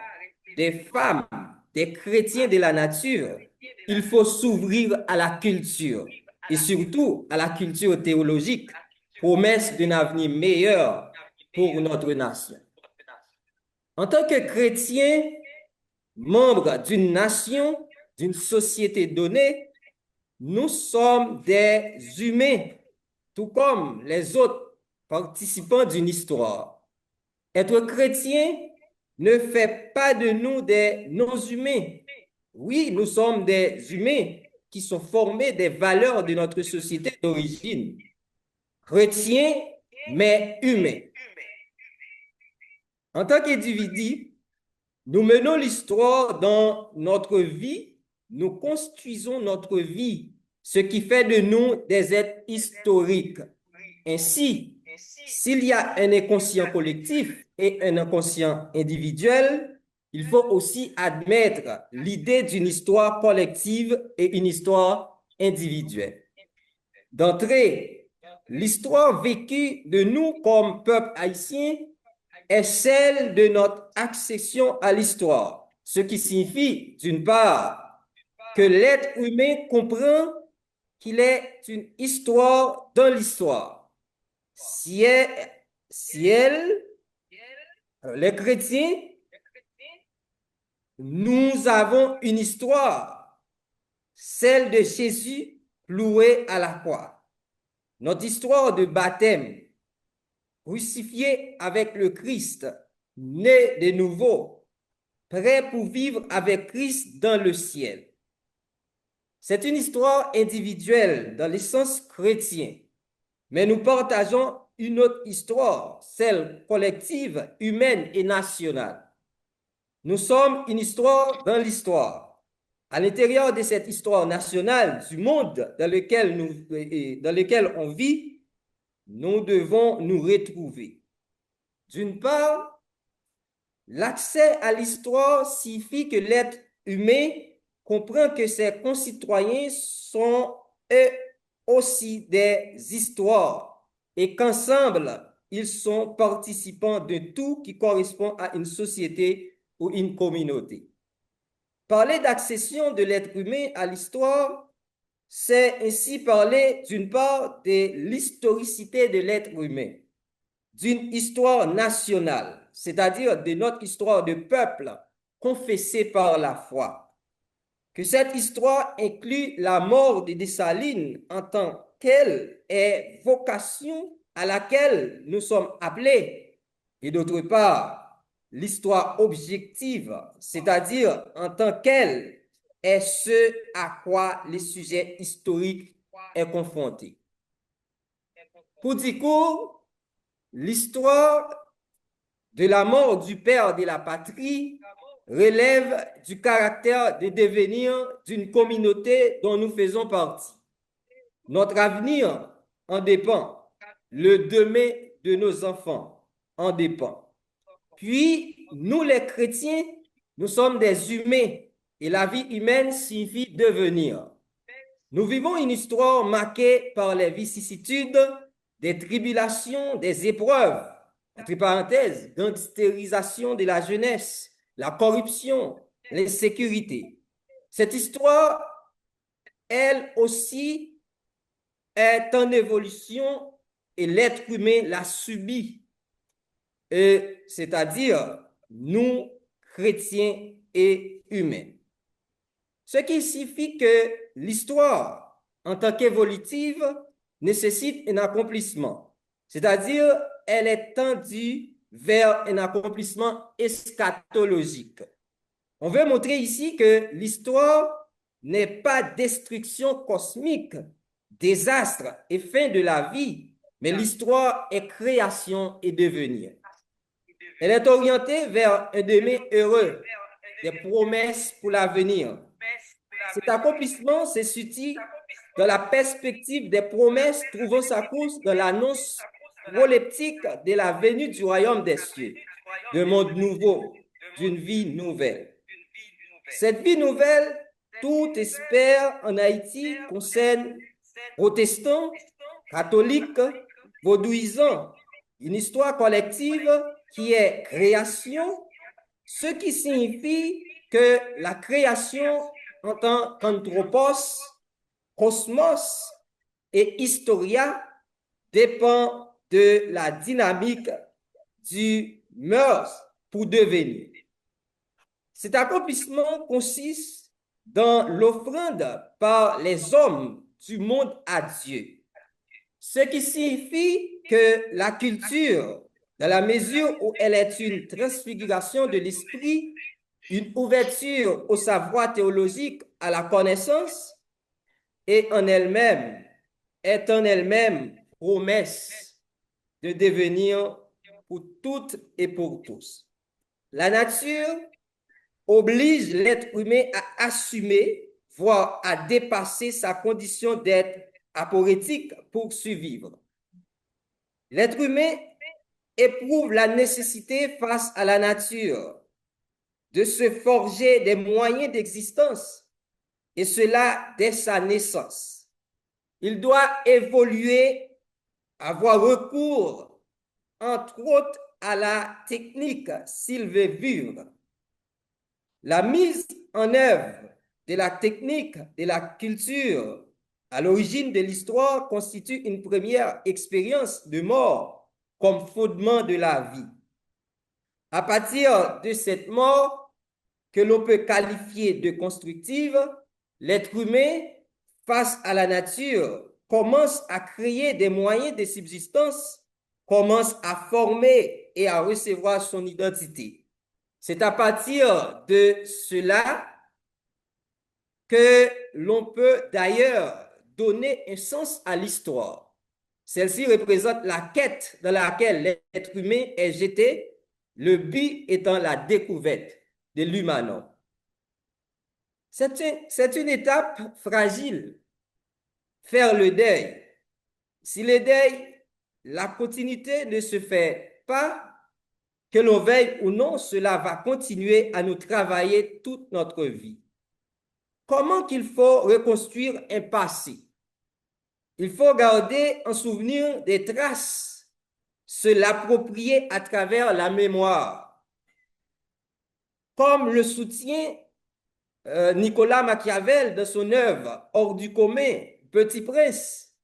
des femmes, des chrétiens de la nature il faut s'ouvrir à la culture et surtout à la culture théologique, promesse d'un avenir meilleur pour notre nation. En tant que chrétien, membre d'une nation, d'une société donnée, nous sommes des humains, tout comme les autres participants d'une histoire. Être chrétien ne fait pas de nous des non-humains. Oui, nous sommes des humains qui sont formés des valeurs de notre société d'origine. Chrétiens, mais humains. En tant qu'individus, nous menons l'histoire dans notre vie, nous construisons notre vie, ce qui fait de nous des êtres historiques. Ainsi, s'il y a un inconscient collectif et un inconscient individuel, il faut aussi admettre l'idée d'une histoire collective et une histoire individuelle. D'entrée, l'histoire vécue de nous comme peuple haïtien est celle de notre accession à l'histoire, ce qui signifie, d'une part, que l'être humain comprend qu'il est une histoire dans l'histoire. Si les chrétiens, nous avons une histoire, celle de Jésus cloué à la croix. Notre histoire de baptême, crucifié avec le Christ, né de nouveau, prêt pour vivre avec Christ dans le ciel. C'est une histoire individuelle dans le sens chrétien, mais nous partageons une autre histoire, celle collective, humaine et nationale. Nous sommes une histoire dans l'histoire. À l'intérieur de cette histoire nationale du monde dans lequel on vit, nous devons nous retrouver. D'une part, l'accès à l'histoire signifie que l'être humain comprend que ses concitoyens sont eux aussi des histoires et qu'ensemble, ils sont participants de tout qui correspond à une société ou une communauté. Parler d'accession de l'être humain à l'histoire, c'est ainsi parler d'une part de l'historicité de l'être humain, d'une histoire nationale, c'est-à-dire de notre histoire de peuple confessée par la foi. Que cette histoire inclut la mort de Dessalines en tant qu'elle est vocation à laquelle nous sommes appelés, et d'autre part, l'histoire objective, c'est-à-dire en tant qu'elle est ce à quoi le sujet historique est confronté. Pour dire court, l'histoire de la mort du père de la patrie relève du caractère de devenir d'une communauté dont nous faisons partie. Notre avenir en dépend. Le demain de nos enfants en dépend. Puis, nous les chrétiens, nous sommes des humains et la vie humaine signifie devenir. Nous vivons une histoire marquée par les vicissitudes, des tribulations, des épreuves, entre parenthèses, gangstérisation de la jeunesse, la corruption, l'insécurité. Cette histoire, elle aussi, est en évolution et l'être humain l'a subie. C'est-à-dire, nous, chrétiens et humains. Ce qui signifie que l'histoire, en tant qu'évolutive, nécessite un accomplissement. C'est-à-dire, elle est tendue vers un accomplissement eschatologique. On veut montrer ici que l'histoire n'est pas destruction cosmique, désastre et fin de la vie, mais l'histoire est création et devenir. Elle est orientée vers un demain heureux, des promesses pour l'avenir. Cet accomplissement se situe dans la perspective des promesses trouvant sa cause dans l'annonce proleptique de la venue du royaume des cieux, d'un monde nouveau, d'une vie nouvelle. Cette vie nouvelle, tout espère en Haïti, concerne protestants, catholiques, vaudouisants, une histoire collective qui est création, ce qui signifie que la création en tant qu'anthropos, cosmos et historia dépend de la dynamique du mœurs pour devenir. Cet accomplissement consiste dans l'offrande par les hommes du monde à Dieu, ce qui signifie que la culture, dans la mesure où elle est une transfiguration de l'esprit, une ouverture au savoir théologique, à la connaissance, est en elle-même promesse de devenir pour toutes et pour tous. La nature oblige l'être humain à assumer, voire à dépasser sa condition d'être aporétique pour survivre. L'être humain éprouve la nécessité face à la nature de se forger des moyens d'existence, et cela dès sa naissance. Il doit évoluer, avoir recours, entre autres, à la technique s'il veut vivre. La mise en œuvre de la technique de la culture à l'origine de l'histoire constitue une première expérience de mort comme fondement de la vie. À partir de cette mort, que l'on peut qualifier de constructive, l'être humain, face à la nature, commence à créer des moyens de subsistance, commence à former et à recevoir son identité. C'est à partir de cela que l'on peut d'ailleurs donner un sens à l'histoire. Celle-ci représente la quête dans laquelle l'être humain est jeté, le but étant la découverte de l'humain. C'est une étape fragile, faire le deuil. Si le deuil, la continuité ne se fait pas, que l'on veuille ou non, cela va continuer à nous travailler toute notre vie. Comment qu'il faut reconstruire un passé? Il faut garder en souvenir des traces, se l'approprier à travers la mémoire. Comme le soutient Nicolas Machiavel dans son œuvre Hors du commun, Petit Prince.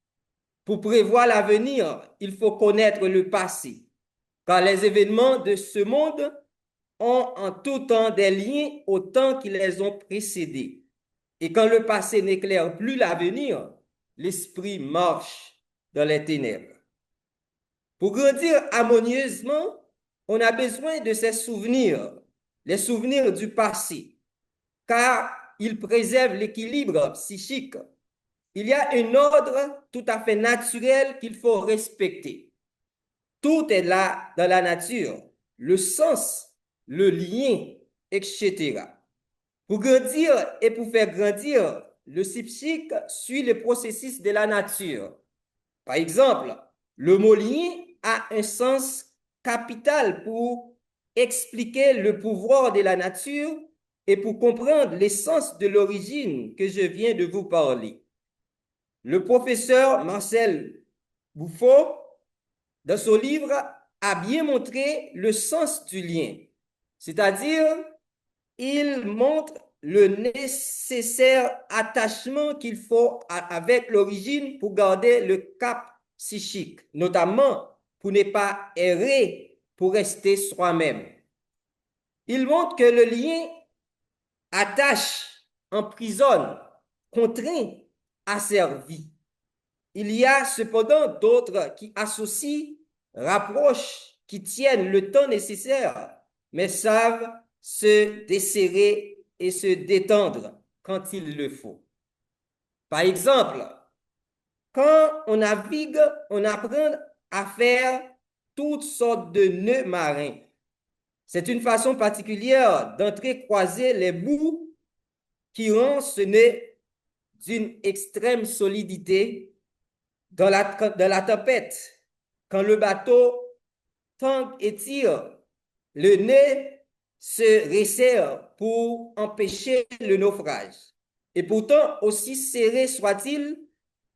Pour prévoir l'avenir, il faut connaître le passé, car les événements de ce monde ont en tout temps des liens au temps qui les ont précédés. Et quand le passé n'éclaire plus l'avenir, l'esprit marche dans les ténèbres. Pour grandir harmonieusement, on a besoin de ces souvenirs, les souvenirs du passé, car ils préservent l'équilibre psychique. Il y a un ordre tout à fait naturel qu'il faut respecter. Tout est là dans la nature, le sens, le lien, etc. Pour grandir et pour faire grandir, le psychique suit le processus de la nature. Par exemple, le mot lien a un sens capital pour expliquer le pouvoir de la nature et pour comprendre l'essence de l'origine que je viens de vous parler. Le professeur Marcel Bouffot, dans son livre, a bien montré le sens du lien, c'est-à-dire il montre le nécessaire attachement qu'il faut avec l'origine pour garder le cap psychique, notamment pour ne pas errer, pour rester soi-même. Il montre que le lien attache, emprisonne, contraint, asservit. Il y a cependant d'autres qui associent, rapprochent, qui tiennent le temps nécessaire, mais savent se desserrer et se détendre quand il le faut. Par exemple, quand on navigue, on apprend à faire toutes sortes de nœuds marins. C'est une façon particulière d'entrecroiser les bouts qui rend ce nœud d'une extrême solidité dans la tempête. Quand le bateau tangue et tire, le nœud se resserre pour empêcher le naufrage. Et pourtant, aussi serré soit-il,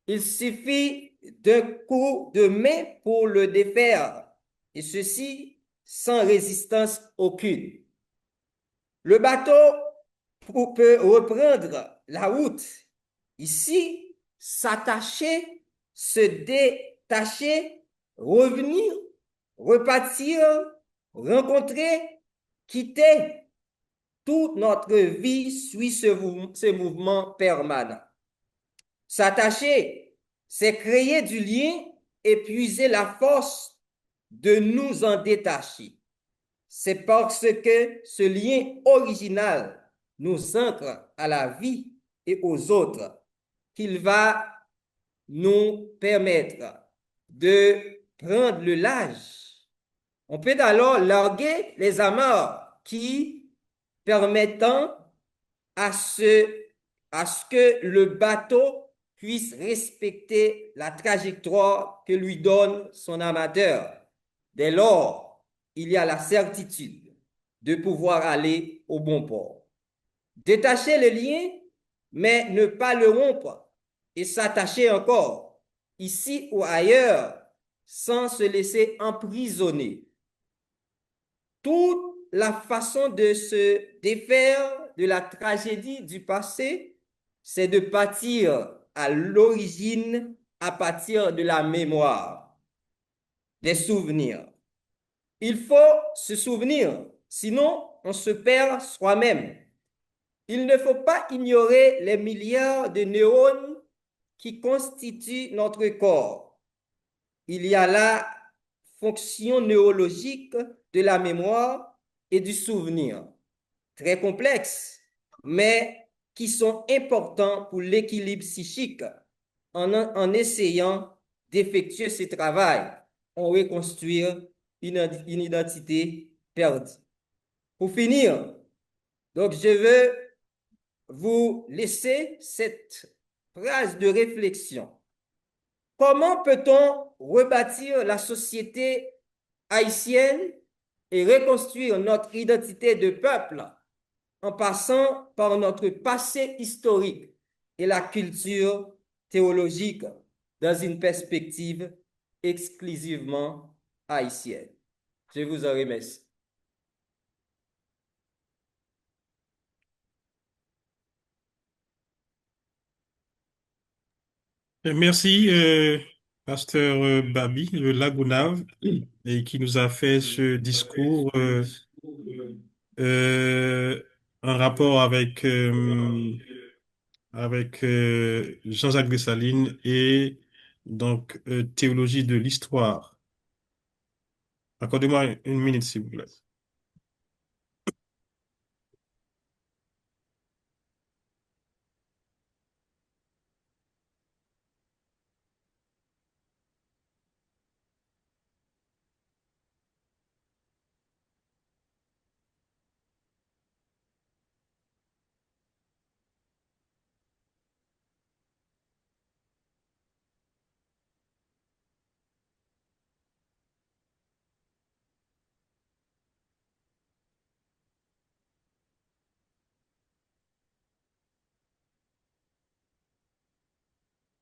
il suffit d'un coup de main pour le défaire, et ceci sans résistance aucune. Le bateau peut reprendre la route. Ici, s'attacher, se détacher, revenir, repartir, rencontrer, quitter. Toute notre vie suit ce mouvement permanent. S'attacher, c'est créer du lien et puiser la force de nous en détacher. C'est parce que ce lien original nous ancre à la vie et aux autres qu'il va nous permettre de prendre le large. On peut alors larguer les amarres qui permettant à ce que le bateau puisse respecter la trajectoire que lui donne son amateur. Dès lors, il y a la certitude de pouvoir aller au bon port. Détacher le lien, mais ne pas le rompre et s'attacher encore, ici ou ailleurs, sans se laisser emprisonner. Toute la façon de se défaire de la tragédie du passé, c'est de partir à l'origine à partir de la mémoire, des souvenirs. Il faut se souvenir, sinon on se perd soi-même. Il ne faut pas ignorer les milliards de neurones qui constituent notre corps. Il y a la fonction neurologique de la mémoire et du souvenir, très complexes, mais qui sont importants pour l'équilibre psychique. En essayant d'effectuer ce travail, on reconstruire une identité perdue. Pour finir, donc je veux vous laisser cette phrase de réflexion. Comment peut-on rebâtir la société haïtienne et reconstruire notre identité de peuple en passant par notre passé historique et la culture théologique dans une perspective exclusivement haïtienne? Je vous en remercie. Merci, pasteur Babi, le Lagunave, et qui nous a fait ce discours euh, en rapport avec Jean-Jacques Dessalines et donc théologie de l'histoire. Accordez-moi une minute, s'il vous plaît.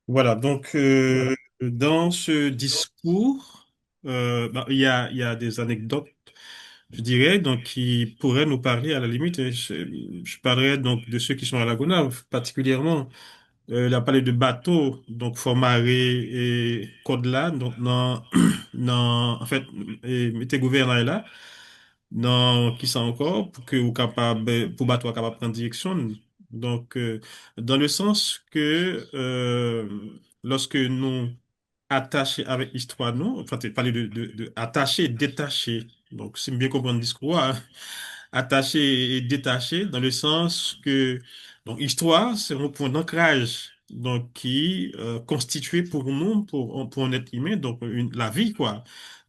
Voilà, donc dans ce discours, il y a des anecdotes, je dirais, donc qui pourraient nous parler à la limite. Je parlerai donc de ceux qui sont à la Gonave, particulièrement. Il a parlé de bateaux, donc Fort-Marais et Côte-là, donc en fait, et mettez gouvernail là, qui sont encore, pour que vous capable, pour bateau capable prendre direction. Donc, dans le sens que, lorsque nous attachés avec l'histoire, nous, enfin, tu parlais de attaché, détaché. Donc, c'est bien comprendre le discours, hein. Attaché et détaché, dans le sens que, donc, histoire, c'est un point d'ancrage, donc, qui constitué pour nous, pour un être humain, donc, la vie, quoi,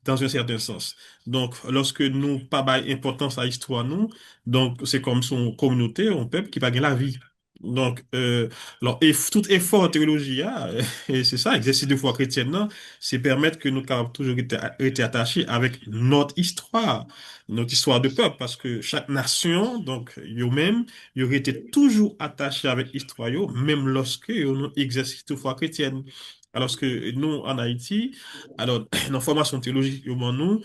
dans un certain sens. Donc, lorsque nous pas bail importance à l'histoire, nous, donc, c'est comme son communauté, un peuple qui pas gagner la vie. Donc, alors, tout effort en théologie, hein, et c'est ça, exercice de foi chrétienne, non, c'est permettre que nous capable toujours été attachés avec notre histoire de peuple, parce que chaque nation, donc, eux-mêmes, ils auraient été toujours attachés avec l'histoire, même lorsque ils ont exercice de foi chrétienne. Alors que nous, en Haïti, alors, dans la formation théologique, nous avons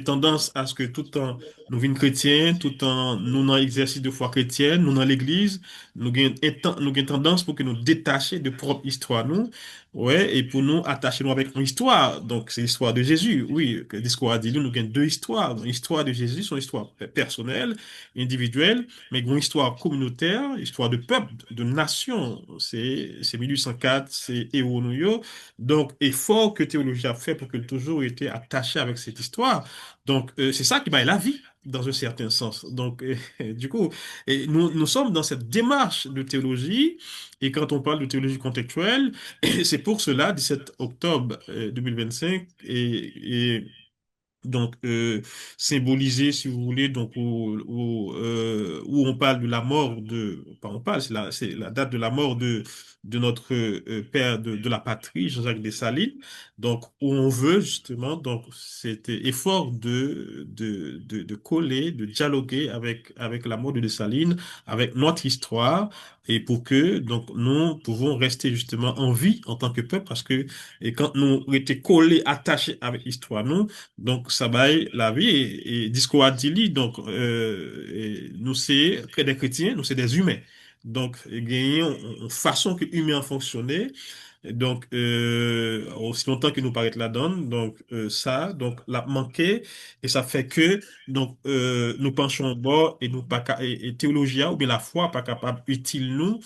tendance à ce que tout en nous vînes chrétiens, tout en nous dans l'exercice de foi chrétienne, nous dans l'église, nous avons tendance pour que nous détacher de propre histoire, nous, ouais, et pour nous attacher nous avec une histoire. Donc, c'est l'histoire de Jésus. Oui, que le discours a dit, nous avons deux histoires. L'histoire de Jésus, son histoire personnelle, individuelle, mais une histoire communautaire, histoire de peuple, de nation. C'est 1804, c'est Ewo Nouyo. Donc, effort que théologie a fait pour qu'elle ait toujours été attachée avec cette histoire. Donc, c'est ça qui m'a la vie, dans un certain sens. Donc, du coup, nous sommes dans cette démarche de théologie. Et quand on parle de théologie contextuelle, c'est pour cela, 17 octobre 2025, donc symbolisé, si vous voulez, donc où on parle de la mort de, pas on parle, c'est la date de la mort de notre père de la patrie, Jean-Jacques Dessalines, donc où on veut justement donc cet effort de coller, de dialoguer avec la mort de Dessalines, avec notre histoire, et pour que donc nous pouvons rester justement en vie en tant que peuple, parce que et quand nous étions collés, attachés avec l'histoire, nous donc, ça baille la vie et Disco a dit, donc, nous c'est que des chrétiens, nous c'est des humains. Donc, gagner une façon que humain fonctionner. Donc, aussi longtemps que nous paraît la donne, donc ça, donc l'a manqué et ça fait que donc nous penchons au bord et nous pas et théologia ou bien la foi pas capable utile nous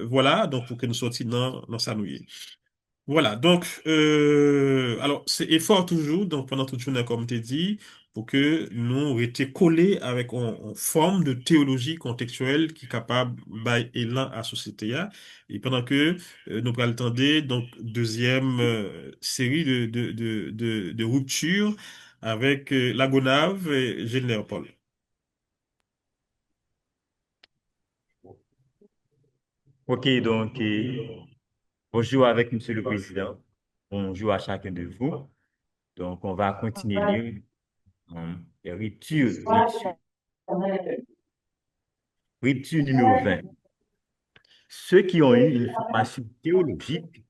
voilà donc pour que nous sortions dans sa nouille. Voilà, donc, alors, c'est effort toujours, donc pendant toute journée, comme tu dit, pour que nous étions collés avec une forme de théologie contextuelle qui est capable d'élan à la société. Hein. Et pendant que nous prenons le temps donc, deuxième série de ruptures avec la Gonave et Gilles Léopold. OK, donc, bonjour avec Monsieur le Président. Bonjour à chacun de vous. Donc, on va continuer lire rupture numéro 20. Ceux qui ont eu une formation théologique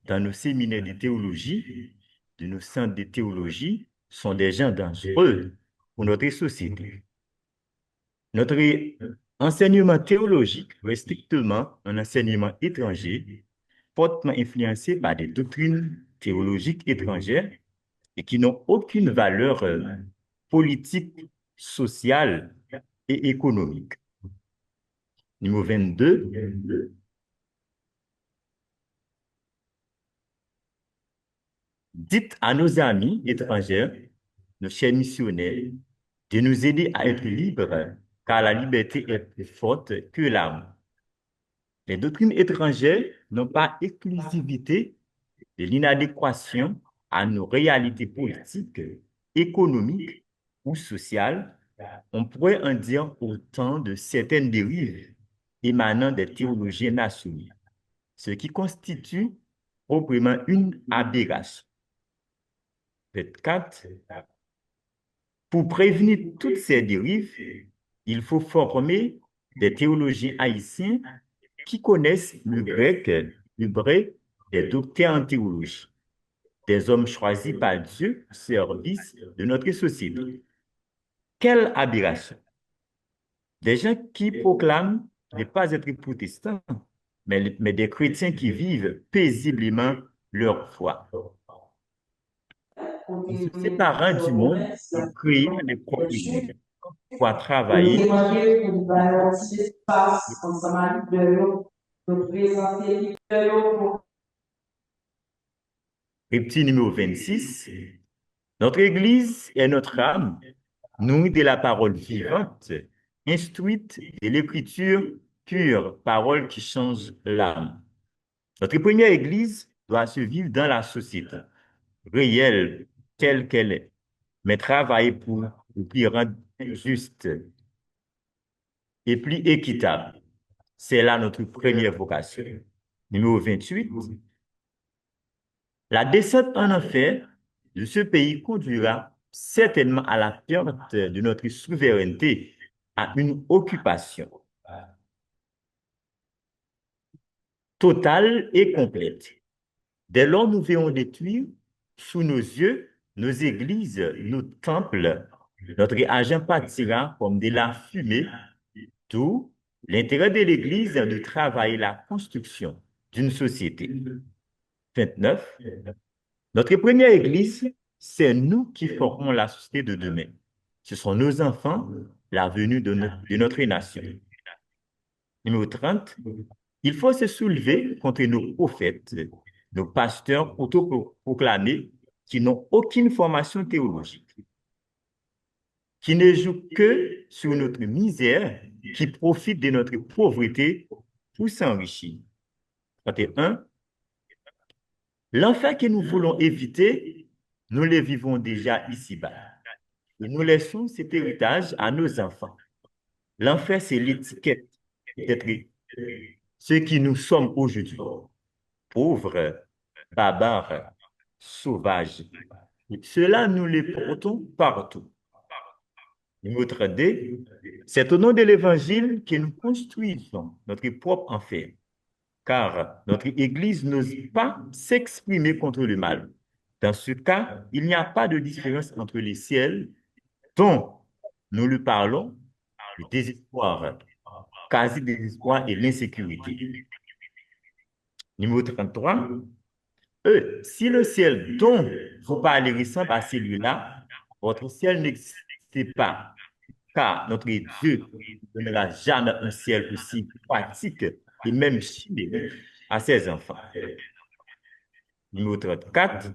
dans nos séminaires de théologie, de nos centres de théologie, sont des gens dangereux pour notre société. Notre enseignement théologique reste strictement un enseignement étranger, fortement influencé par des doctrines théologiques étrangères et qui n'ont aucune valeur politique, sociale et économique. Numéro 22. Dites à nos amis étrangers, nos chers missionnaires, de nous aider à être libres, car la liberté est plus forte que l'arme. Les doctrines étrangères n'ont pas exclusivité de l'inadéquation à nos réalités politiques, économiques ou sociales. On pourrait en dire autant de certaines dérives émanant des théologiens nationaux, ce qui constitue proprement une aberration. 24. Pour prévenir toutes ces dérives, il faut former des théologiens haïtiens qui connaissent le grec, l'hébreu, des docteurs en théologie, des hommes choisis par Dieu au service de notre société. Quelle aberration! Des gens qui proclament ne pas être protestants, mais des chrétiens qui vivent paisiblement leur foi. En se séparant du monde et créant des propres idées pour travailler. Petit numéro 26. Notre Église est notre âme, nourrie de la parole vivante, instruite de l'écriture pure, parole qui change l'âme. Notre première Église doit se vivre dans la société, réelle, telle qu'elle est, mais travailler pour le plus rendre juste et plus équitable. C'est là notre première vocation. Numéro 28. La descente en enfer de ce pays conduira certainement à la perte de notre souveraineté, à une occupation totale et complète. Dès lors, nous verrons détruire sous nos yeux nos églises, nos temples. Notre argent partira comme de la fumée. Tout l'intérêt de l'Église est de travailler la construction d'une société. 29. Notre première Église, c'est nous qui formons la société de demain. Ce sont nos enfants, l'avenir de notre nation. Numéro 30. Il faut se soulever contre nos prophètes, nos pasteurs autoproclamés qui n'ont aucune formation théologique, qui ne jouent que sur notre misère, qui profitent de notre pauvreté pour s'enrichir. 31. L'enfer que nous voulons éviter, nous le vivons déjà ici-bas. Et nous laissons cet héritage à nos enfants. L'enfer, c'est l'étiquette d'être ce qui nous sommes aujourd'hui. Pauvres, barbares, sauvages. Cela, nous les portons partout. Numéro 32, c'est au nom de l'Évangile que nous construisons notre propre enfer, car notre Église n'ose pas s'exprimer contre le mal. Dans ce cas, il n'y a pas de différence entre les ciels dont nous lui parlons, le désespoir, quasi-désespoir et l'insécurité. Numéro 33, si le ciel dont vous parlez ressemble à celui-là, votre ciel n'existe pas, car notre Dieu ne donnera jamais un ciel aussi pratique et même chimérique à ses enfants. Numéro 34,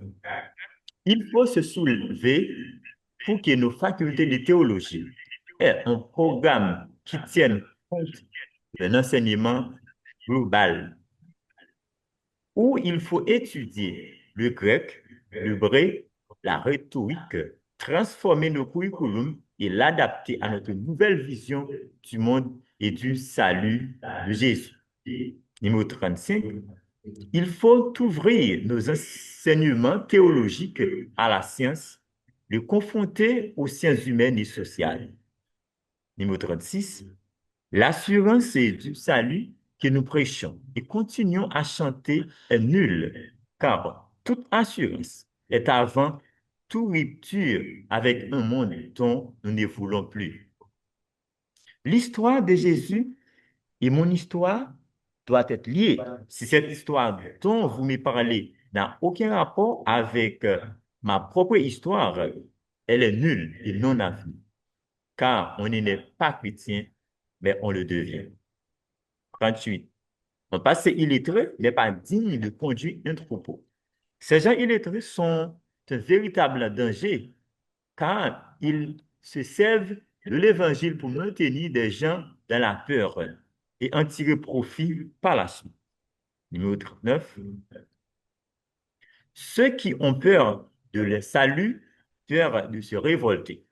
il faut se soulever pour que nos facultés de théologie aient un programme qui tienne compte d'un enseignement global où il faut étudier le grec, l'hébreu, la rhétorique, transformer nos curriculums et l'adapter à notre nouvelle vision du monde et du salut de Jésus. Numéro 35, il faut ouvrir nos enseignements théologiques à la science, le confronter aux sciences humaines et sociales. Numéro 36, l'assurance du salut que nous prêchons et continuons à chanter est nulle, car toute assurance est avant toute rupture avec un monde dont nous ne voulons plus. L'histoire de Jésus et mon histoire doit être liée. Si cette histoire dont vous me parlez n'a aucun rapport avec ma propre histoire, elle est nulle et non avenue, car on n'est pas chrétien, mais on le devient. 38. Un passé illettré n'est pas digne de conduire un troupeau. Ces gens illettrés sont un véritable danger, car ils se servent de l'évangile pour maintenir des gens dans la peur et en tirer profit par la suite. Numéro 39. Ceux qui ont peur de le salut, peur de se révolter.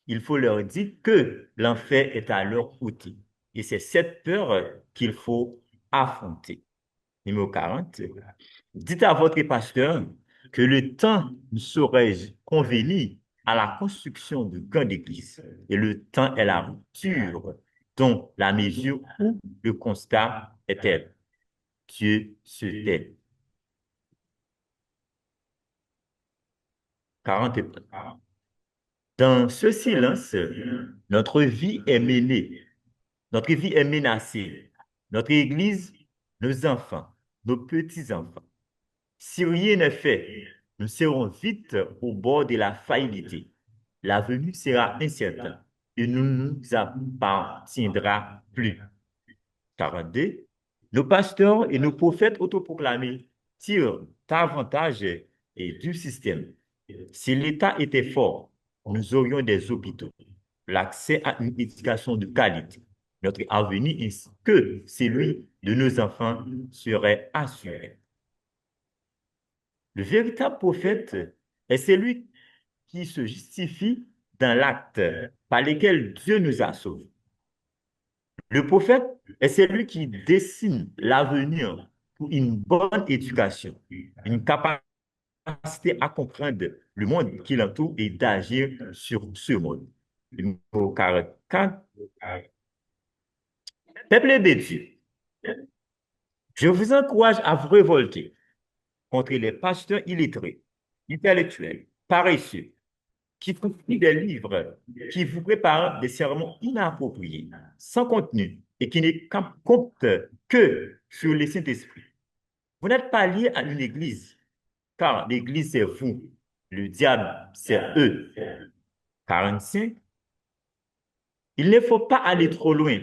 Il faut leur dire que l'enfer est à leur côté. Et c'est cette peur qu'il faut affronter. Numéro 40. Dites à votre pasteur que le temps ne saurait convenir à la construction de grandes églises. Et le temps est la rupture dont la mesure où le constat est tel. Dieu se tait. 41. Dans ce silence, notre vie est menée, notre vie est menacée, notre Église, nos enfants, nos petits-enfants. Si rien n'est fait, nous serons vite au bord de la faillite. L'avenir sera incertain et ne nous appartiendra plus. 42. Nos pasteurs et nos prophètes autoproclamés tirent davantage du système. Si l'État était fort, nous aurions des hôpitaux, l'accès à une éducation de qualité. Notre avenir ainsi que celui de nos enfants serait assuré. Le véritable prophète est celui qui se justifie dans l'acte par lequel Dieu nous a sauvés. Le prophète est celui qui dessine l'avenir pour une bonne éducation, une capacité à comprendre le monde qui l'entoure et d'agir sur ce monde. Numéro 44. Peuple de Dieu, je vous encourage à vous révolter. contre les pasteurs illettrés, intellectuels, paresseux, qui font des livres, qui vous préparent des sermons inappropriés, sans contenu et qui ne comptent que sur le Saint-Esprit. Vous n'êtes pas lié à une église, car l'église, c'est vous. Le diable, c'est eux. 45. Il ne faut pas aller trop loin.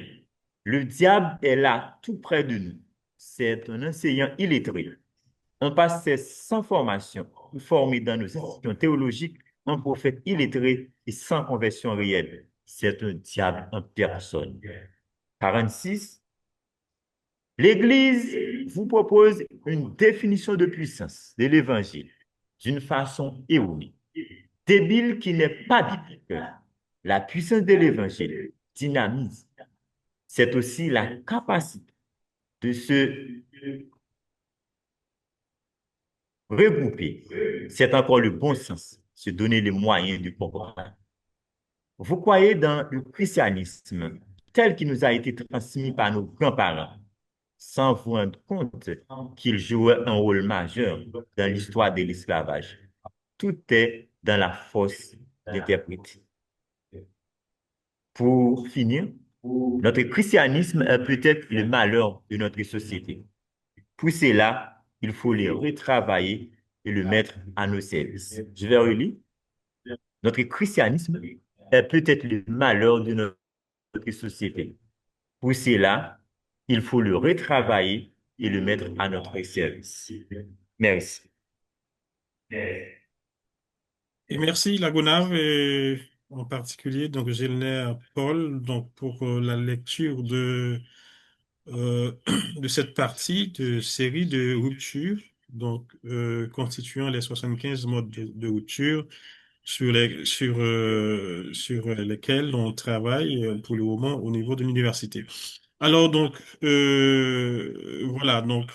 Le diable est là, tout près de nous. C'est un enseignant illettré. On passait sans formation, formé dans nos institutions théologiques, un prophète illettré et sans conversion réelle. C'est un diable en personne. 46. L'Église vous propose une définition de puissance de l'Évangile d'une façon erronée, débile qui n'est pas biblique. La puissance de l'Évangile dynamise. C'est aussi la capacité de se regrouper. C'est encore le bon sens, se donner les moyens de comprendre. Vous croyez dans le christianisme tel qu'il nous a été transmis par nos grands-parents, sans vous rendre compte qu'il jouait un rôle majeur dans l'histoire de l'esclavage. Tout est dans la force d'interpréter. Pour finir, notre christianisme est peut-être le malheur de notre société. Pour cela, il faut le retravailler et le mettre à nos services. Je vais relire. Notre christianisme est peut-être le malheur de notre société. Pour cela, il faut le retravailler et le mettre à notre service. Merci. Et merci, Lagonave, et en particulier, donc, Gilner Paul, donc, pour la lecture euh, de cette partie de série de ruptures, donc, constituant les 75 modes de rupture sur lesquels on travaille pour le moment au niveau de l'université. Alors, donc, voilà, donc,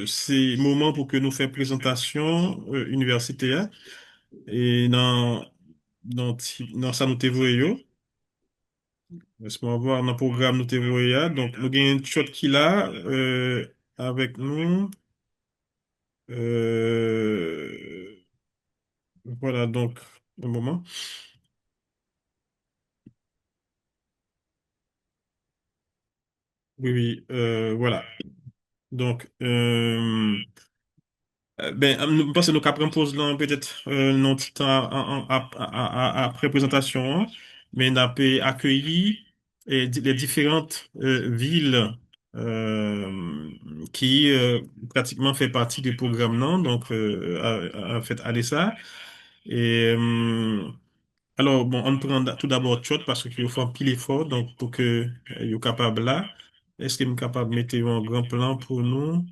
c'est moment pour que nous fassions présentation universitaire. Et dans ça, nous te voyons. Laisse-moi voir dans le programme, nous te voyons. Donc, nous avons une shot qui là, avec nous. Euh, voilà, donc, un moment. Oui, oui, voilà. Donc, ben, nous pensons que nous après pause là, peut-être notre temps après présentation, hein, mais on a pu accueillir les différentes villes qui pratiquement fait partie du programme, non? Donc, en fait, aller ça. Et alors, bon, on prend tout d'abord Tchot parce qu'il faut un pile effort, donc pour que you capable là. Est-ce qu'il est capable de mettre un grand plan pour nous?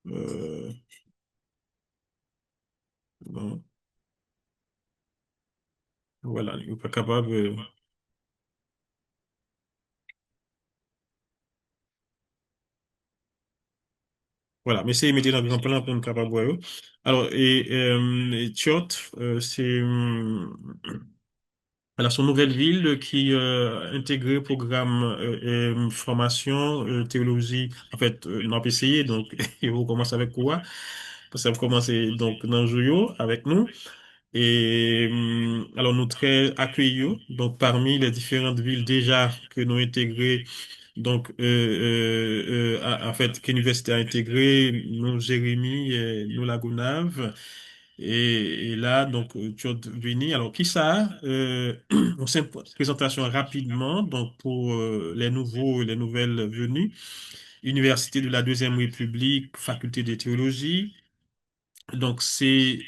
Euh, bon. Voilà, il n'est pas capable. Voilà, mais c'est mettre dans le grand plan pour être capable de voir. Alors, et Tchot, c'est voilà, son nouvelle ville qui intègre le programme formation, théologie, en fait, non PCI, donc il faut commencer avec quoi? Parce que ça va commencer donc dans le Joyo avec nous. Et alors, nous très accueillons, donc parmi les différentes villes déjà que nous intégrées, donc en fait, que l'université a intégré, nous Jérémy, et nous Lagunave, et là, donc, tu es venu. Alors, qui ça? On fait une présentation rapidement, donc pour les nouveaux, les nouvelles venues. Université de la Deuxième République, faculté de théologie. Donc, c'est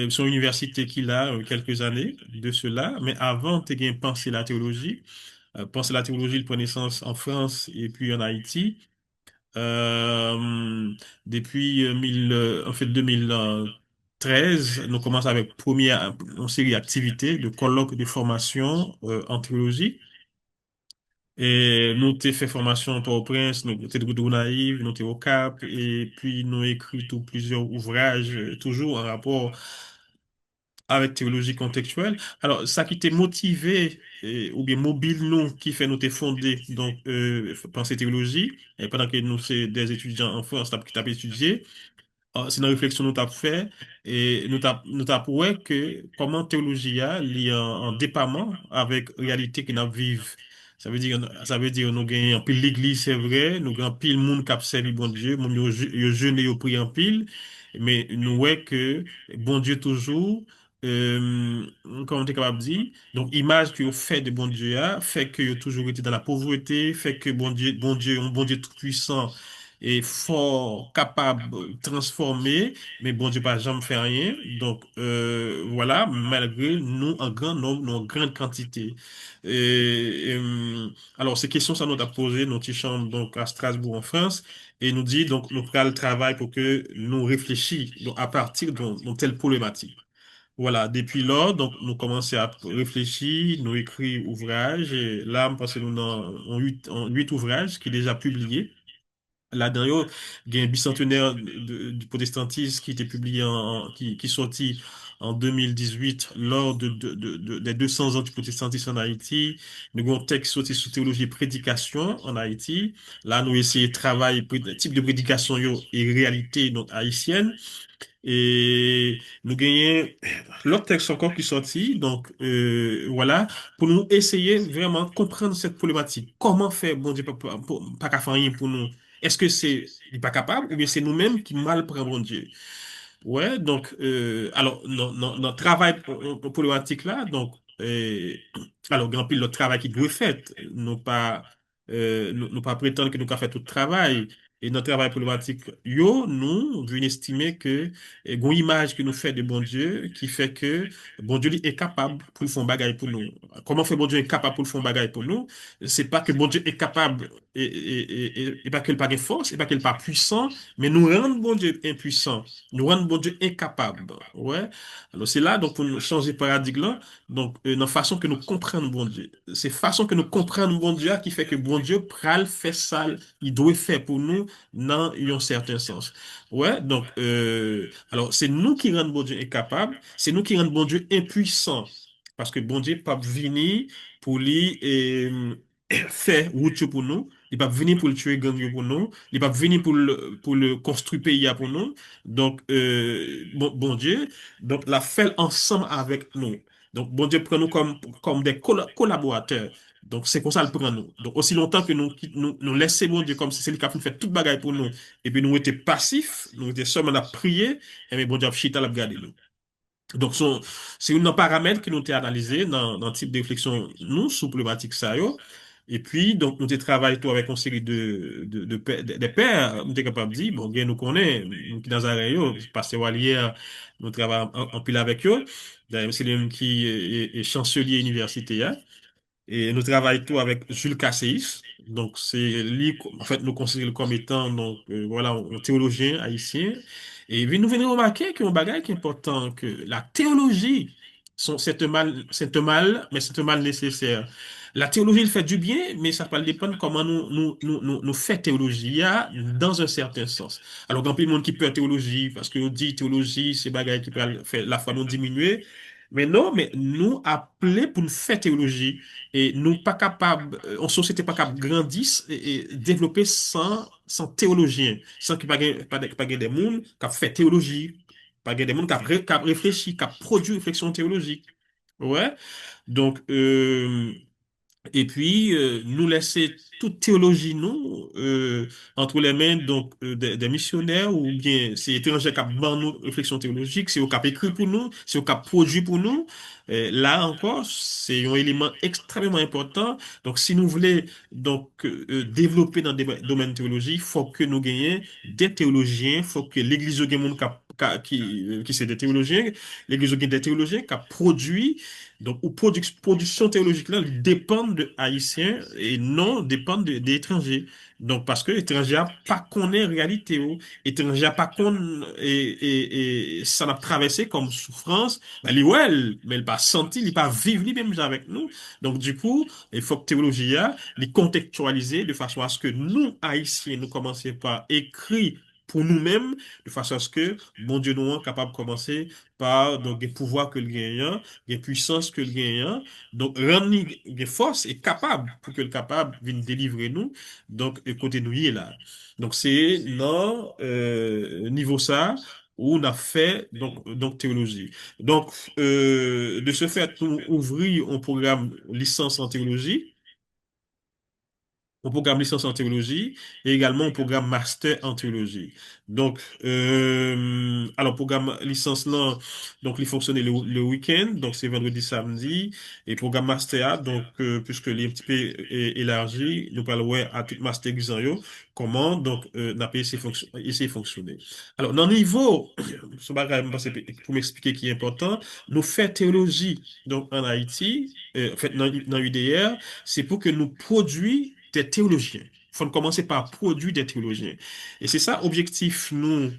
son université qu'il a quelques années de cela. Mais avant, tu as pensé la théologie. Penser la théologie, il prend naissance en France et puis en Haïti. Euh, depuis en fait 2013, nous commençons avec première une série d'activités, de colloques de formation en théologie. Et nous t'ai fait formation pour au Prince, nous t'ai de Naïve, nous t'ai au Cap, et puis nous écrit tout plusieurs ouvrages, toujours en rapport avec théologie contextuelle. Alors, ça qui t'est motivé, ou bien mobile, nous, qui fait nous t'es fondé, donc, penser théologie, et pendant que nous, c'est des étudiants en France, qui t'ont étudié, c'est une réflexion nous t'avons fait et nous t'avons ouais que comment théologie a lié en dépendant avec réalité que nous vivons. Ça veut dire nous gagnons en pile l'église, c'est vrai, nous gagnons pile monde qui a servi bon Dieu, mon yo jeûne yo prié en pile, mais nous ouais que bon Dieu toujours comment on est capable de dire, donc image que vous fait de bon Dieu a fait que vous toujours été dans la pauvreté, fait que bon Dieu tout puissant et fort capable de transformer, mais bon Dieu pas jamais fait rien. Donc voilà, malgré nous en grand nombre, nous en grande quantité. Alors ces questions ça nous a posé notre chambre donc à Strasbourg en France et nous dit donc nous prenons le travail pour que nous réfléchissions donc, à partir de telle problématique. Voilà, depuis lors, donc, nous commençons à réfléchir, nous écrire ouvrages, et là, on pense que nous avons huit ouvrages qui sont déjà publiés. Là-dedans, il y a un bicentenaire du protestantisme qui était publié qui sorti en 2018 lors des 200 ans du protestantisme en Haïti. Nous avons un texte sorti sur théologie et prédication en Haïti. Là, nous essayons de travailler type de prédication et réalité donc haïtienne. Et nous gagnons l'autre texte encore qui sorti, donc voilà, pour nous essayer vraiment de comprendre cette problématique. Comment faire, bon Dieu, pas qu'à faire rien pour nous? Est-ce que il n'est pas capable ou bien c'est nous-mêmes qui mal prenons bon Dieu? Ouais, donc, alors, notre travail problématique là, donc, alors, grand pile, le travail qui doit être fait, nous pas prétendre que nous avons fait tout le travail. Et notre travail problématique, nous venons estimer que, une image que nous fait de bon Dieu, qui fait que bon Dieu lui est capable pour faire un bagage pour nous. Comment fait bon Dieu est capable pour faire un bagage pour nous? C'est pas que bon Dieu est capable et pas qu'il n'a pas de force, et pas qu'il n'est pas puissant, mais nous rendre bon Dieu impuissant nous rendre bon Dieu incapable. Ouais. Alors c'est là donc pour nous changer de paradigme là, donc dans la façon que nous comprenons bon Dieu. C'est façon que nous comprenons bon Dieu qui fait que bon Dieu pral fait ça, il doit faire pour nous dans un certain sens. Ouais, donc alors c'est nous qui rendons bon Dieu incapable, c'est nous qui rendons bon Dieu impuissant parce que bon Dieu pas venir pour lui et faire route pour nous, il pas venir pour le tuer gang yo pour nous, il pas venir pour le construire pays pour nous. Donc, bon Dieu, donc la fait ensemble avec nous. Donc, bon Dieu prend nous comme des collaborateurs. Donc, c'est comme ça le prend nous. Donc, aussi longtemps que nous laissons bon Dieu comme si c'est lui qui a fait toute bagaille pour nous, et puis nous étions passifs, nous étions seulement à prier, et bien bon Dieu a chita la garder nous. Donc, c'est un paramètre que nous avons analysé dans le type de réflexion, nous, sous problématique ça, yo. Et puis, donc, nous avons travaillé tout avec une série des pairs, nous sommes capables de dire, bon, bien, nous connaissons, nous qui dans un rayon, pasteur Walier, nous travaillons en pile avec eux. D'ailleurs, c'est lui qui est chancelier universitaire. Et nous travaillons tout avec Jules Casséis. Donc, c'est lui, en fait, nous considérons comme étant, donc, voilà, un théologien haïtien. Et puis, nous venons remarquer qu'il y a un bagage qui est important, que la théologie, c'est un mal, mais c'est un mal nécessaire. La théologie, il fait du bien, mais ça peut dépendre comment nous fait théologie, dans un certain sens. Alors, il y a monde qui peut théologie, parce que on dit théologie, c'est bagage qui peut faire la foi nous diminuer. Mais non, mais nous appelés pour nous faire théologie et nous pas capables, en société pas capable de grandir et développer sans théologien, sans qu'il n'y ait pas des gens qui ont fait théologie, pas des gens qui ont réfléchi, qui ont produit réflexion théologique. Ouais. Donc, et puis, nous laisser toute théologie, nous, entre les mains donc, des missionnaires, ou bien c'est étranger qui a ban nous réflexion théologique, c'est eux qui a écrit pour nous, c'est eux qui a produit pour nous. Là encore, c'est un élément extrêmement important. Donc, si nous voulons donc, développer dans des domaines théologiques, il faut que nous gagnions des théologiens, il faut que l'Église ait des gens qui c'est des théologiens, l'Église ait des théologiens qui a produit donc, ou production théologique là dépendent de Haïtiens et non dépendent des étrangers. Donc, parce que l'étranger n'a pas connaît réalité, l'étranger n'a pas connaît et ça n'a traversé comme souffrance, ben, ouais, mais il n'a pas senti, il n'a pas vécu lui-même avec nous. Donc, du coup, il faut que théologie les contextualiser de façon à ce que nous, Haïtiens, nous commencions par écrire pour nous-mêmes, de façon à ce que, bon Dieu nous rend capable de commencer par donc, des pouvoirs que le gagnant, des puissances que le gagnant, donc rendre des forces et capable pour que le capable vienne délivrer nous, donc côté nous y est là. Donc c'est dans niveau ça où on a fait donc théologie. Donc de ce fait, nous ouvrir un programme licence en théologie, un programme licence en théologie et également un programme master en théologie. Donc, alors, programme licence là, donc, il fonctionne le week-end, donc c'est vendredi, samedi, et programme master, donc, puisque il est un petit peu élargi, nous parlons ouais, à tout master exam, yo, comment, donc, n'a pas essayer de fonctionner. Alors, dans le niveau, ce bagage, pour m'expliquer qui est important, nous faisons théologie, donc, en Haïti, en fait, dans UDR, c'est pour que nous produisons des théologiens. Il faut commencer par produire des théologiens. Et c'est ça, objectif, nous,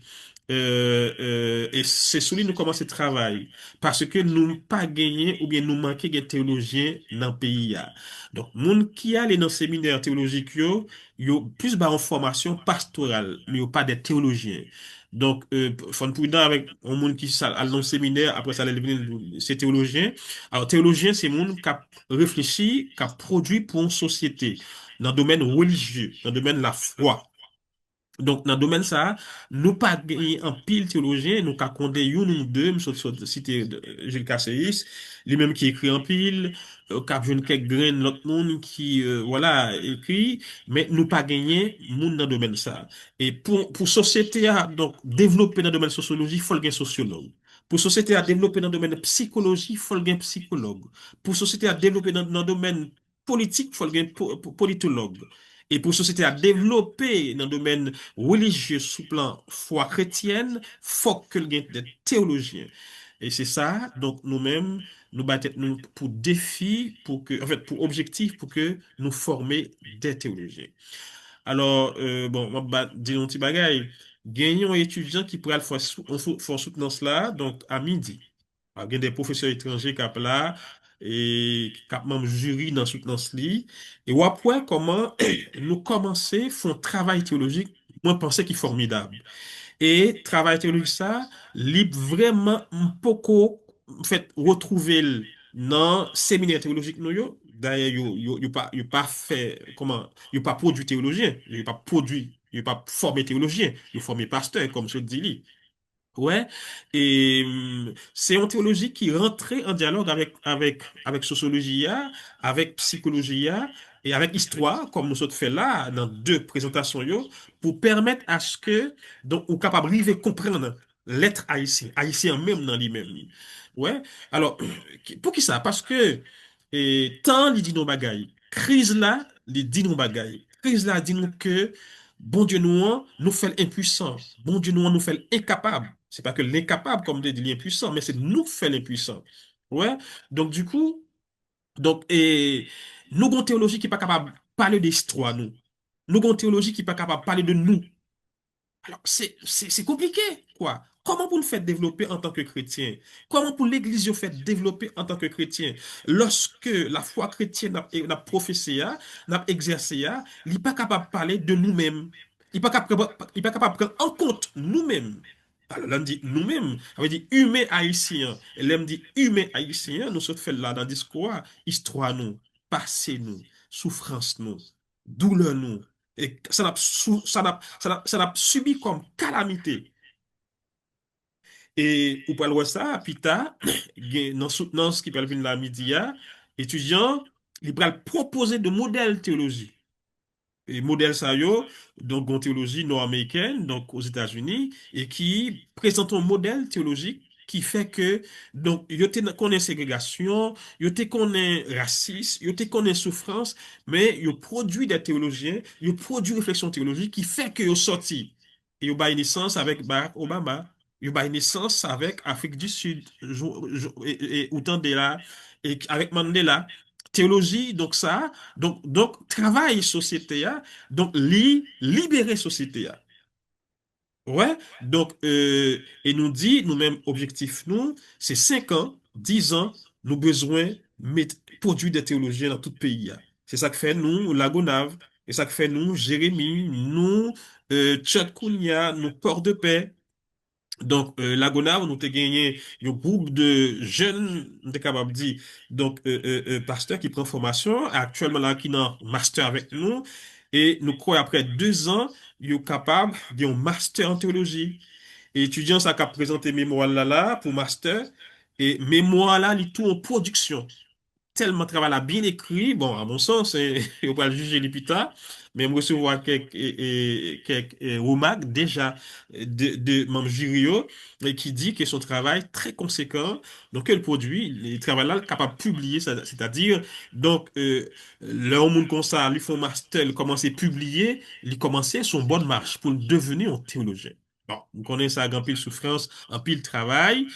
et c'est sur lui nous commençons le travail. Parce que nous pas gagné ou bien nous manquer des théologiens dans le pays. Ya. Donc, moun qui allait dans le séminaire théologique, yo plus bah en formation pastorale, mais yo pas des théologiens. Donc, faut prudent avec un monde qui allait dans le séminaire, après ça allait devenir c'est théologien. Alors, théologien, c'est monde qui a réfléchi, qui a produit pour une société dans le domaine religieux, dans le domaine de la foi. Donc, dans le domaine ça, nous pas gagné en pile théologien, nous qu'à compter une ou deux, citer Gilles Casséis, lui-même qui écrit en pile, qu'a vu quelques graines l'autre monde qui, voilà, écrit, mais nous pas gagné monde dans le domaine ça. Et pour société à, donc, développer dans le domaine sociologie, il faut le sociologue. Pour société à développer dans le domaine psychologie, il faut le psychologue. Pour société à développer dans le domaine politique, il faut le politologue. Et pour société à développer dans le domaine religieux sous plan foi chrétienne, faut que le des théologiens. Et c'est ça, donc nous-mêmes, nous battons nous pour défi, pour que, en fait, pour objectif, pour que nous former des théologiens. Alors, bon, on va dire un petit bagaille. Gagnons un étudiant qui pourrait faire soutenance là, donc à midi. Alors, il y a des professeurs étrangers qui sont là et qui sont membres jury dans soutenance li. Et ou après, comment nous commencer font travail théologique, moi, je pensais qu'il est formidable. Et travail théologique ça, libre vraiment un peu en fait retrouver dans séminaire théologique nous yo. D'ailleurs yo pas fait comment yo pas produit théologien, yo pas produit, yo pas formé théologien, yo formé pasteur comme je dis li. Ouais, et c'est une théologie qui rentrait en dialogue avec sociologie, avec psychologie et avec histoire, comme nous sommes fait là, dans deux présentations, pour permettre à ce que, donc, on capable de comprendre l'être haïtien, haïtien même dans lui-même. Ouais, alors, pour qui ça? Parce que, tant il dit nos bagailles, crise là, il dit nos bagailles. Crise là dit nous que, bon Dieu nous fait impuissants. Bon Dieu nous fait incapable. C'est pas que l'incapable, comme dit l'impuissant, mais c'est nous fait l'impuissant. Ouais. Donc, du coup, donc, et nous avons une théologie qui n'est pas capable de parler d'histoire, nous. Nous avons une théologie qui n'est pas capable de parler de nous. Alors, c'est compliqué, quoi. Comment vous le faites développer en tant que chrétien? Comment pour l'Église vous faites développer en tant que chrétien? Lorsque la foi chrétienne n'a professé, n'a exercé, il n'est pas capable de parler de nous-mêmes. Il n'est pas capable, il est pas capable de prendre en compte nous-mêmes. Alors, là, on dit nous-mêmes, ça veut dire humain haïtien. Et là, on dit humain haïtien, nous sommes fait là dans le discours, histoire nous, passé nous, souffrance nous, douleur nous. Et ça n'a subi comme calamité. Et ou pas le ça, puis tard, dans soutenance qui peut venir la midi, étudiant, il va proposer de modèles théologiques. Et modèle ça yo, donc en théologie nord-américaine, donc aux États-Unis, et qui présente un modèle théologique qui fait que, donc, yo te connaît ségrégation, yo te connaît racisme, yo te connaît souffrance, mais yo produit des théologiens, yo produit réflexion théologique qui fait que yo sorti. Et yo bail naissance avec Barack Obama, yo bail naissance avec Afrique du Sud, et autant de là, et avec Mandela. Théologie, donc ça, donc travail société, donc libérer société. Ouais, donc, et nous dit, nous-mêmes, objectif, nous, c'est 5 ans, 10 ans, nous besoin de produire des théologiens dans tout le pays. C'est ça que fait nous, Lagonave, et ça que fait nous, Jérémie, nous, Tchad Kounia, nous port de paix. Donc, la Gonave, nous avons gagné un groupe de jeunes, on est capable de dire, donc, pasteurs qui prennent formation, actuellement là, qui ont un master avec nous, et nous croyons après 2 ans, ils sont capables d'un master en théologie. Et étudiants, ça a présenté mémoire là, pour master, et mémoire là, il tout en production tellement travail là bien écrit, bon, à mon sens, on va le juger les plus tard, mais je recevoir quelques remarques déjà de membres jury qui dit que son travail très conséquent, donc le produit, le travail là, capable de publier, c'est-à-dire, donc, le monde comme ça, lui font master, il commence à publier, il commençait son bonne marche pour devenir un théologien. Bon, vous connaissez ça, en pile souffrance, en pile travail,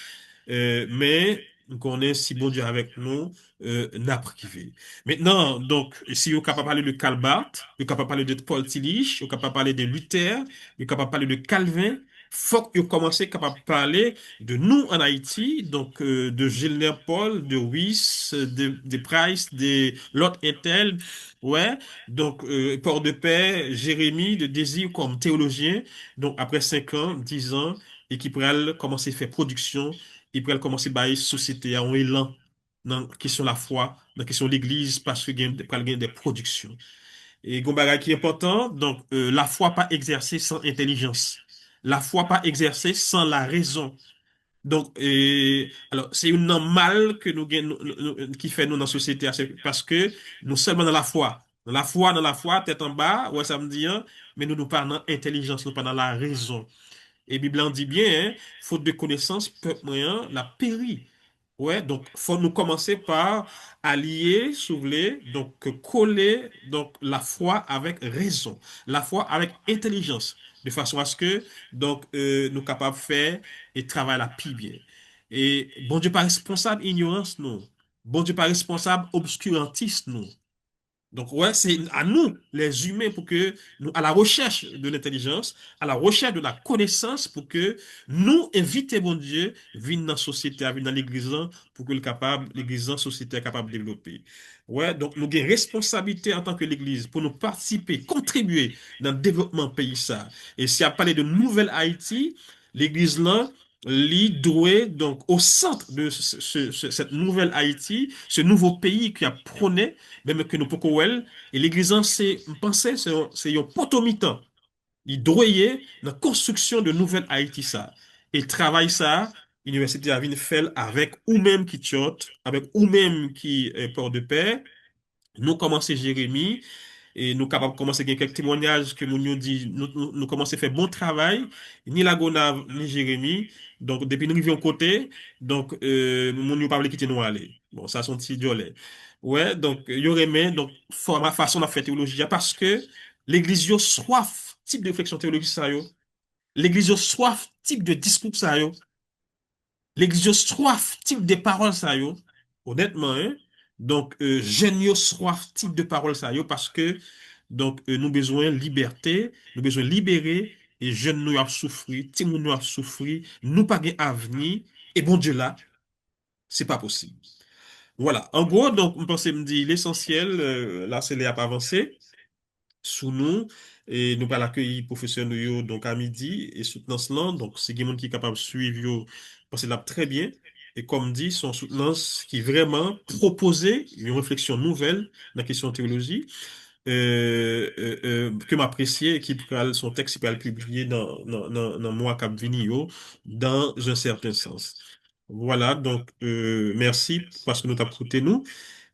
mais nous connaissons si bon Dieu avec nous, n'a privé. Maintenant, donc, si vous êtes capable de parler de Karl Barth, vous êtes capable de parler de Paul Tillich, vous êtes capable de parler de Luther, vous êtes capable de parler de Calvin, faut que vous commencez capable de parler de nous en Haïti, donc de Gilles Paul, de Wyss, de Price, de Lot Intel, ouais, donc Port de Paix, Jérémie, de Désir comme théologien, donc après 5 ans, 10 ans, et qui pourrait commencer à faire production, il pourrait commencer à bâiller société en élan dans la question de la foi, dans la question de l'Église, parce que il y a des productions. Et Gombaga qui est important, donc la foi pas exercée sans intelligence. La foi pas exercée sans la raison. Donc, alors, c'est une mal que qui fait nous dans la société, parce que nous seulement dans la foi. Dans la foi, tête en bas, ouais, ça me dit, hein, mais nous pas dans l'intelligence, nous pas dans la raison. Et Bible en dit bien, hein, faute de connaissance, peuple moyen, la péri. Ouais, donc faut nous commencer par allier, soulever, donc coller donc la foi avec raison, la foi avec intelligence, de façon à ce que donc nous capables de faire et travailler la pire bien. Et bon Dieu pas responsable ignorance non, bon Dieu pas responsable obscurantisme non. Donc, ouais, c'est à nous, les humains, pour que nous, à la recherche de l'intelligence, à la recherche de la connaissance, pour que nous inviter bon Dieu, venir dans la société, venir dans l'église, pour que l'église, la société est capable de développer. Ouais, donc nous avons une responsabilité en tant que l'église pour nous participer, contribuer dans le développement pays ça. Et si à parler de nouvelle Haïti, l'église là, doit donc au centre de cette nouvelle Haïti, ce nouveau pays qui a prôné même que nous pouvons voir, et l'église, c'est, pensez, c'est un potomitan. Il droyait dans la construction de nouvelle Haïti, ça. Et travail ça, l'université a fait avec ou même qui tchote, avec ou même qui port de paix. Nous commençons Jérémie, et nous capables de commencer à quelques témoignages que nous dit, nous commençons à faire bon travail, ni la Gonave, ni Jérémie. Donc, depuis nous arrivons côté, donc, nous ne pas quitter nous aller. Bon, ça, sont petits diolets. Ouais, donc, il y aurait mais, donc, ma façon de faire théologie, parce que l'église, y a soif, type de réflexion théologique, ça, yo. L'église, y a soif, type de discours, ça, yo. L'église, yo soif, type de paroles, ça, yo. Honnêtement, hein. Donc, j'aime yo soif, type de paroles, ça, yo, parce que donc, nous besoin de liberté, nous besoin de libérer, et jeunes nous avons souffert, petits nous avons souffert, nous pas de avenir, et bon Dieu là, c'est pas possible. Voilà. En gros, donc, on pense me dire l'essentiel, là, c'est les à avancer sous nous, et nous pas l'accueillir professeur nous yo, donc à midi, et soutenance là, donc, c'est quelqu'un qui est capable de suivre yo, parce que là, très bien. Et comme dit, son soutenance qui vraiment proposait une réflexion nouvelle dans la question de théologie, que m'apprécier et qui pourra son texte il pourra le publier dans mois cap vini yo, dans un certain sens. Voilà, donc merci parce que nous t'avons écouté nous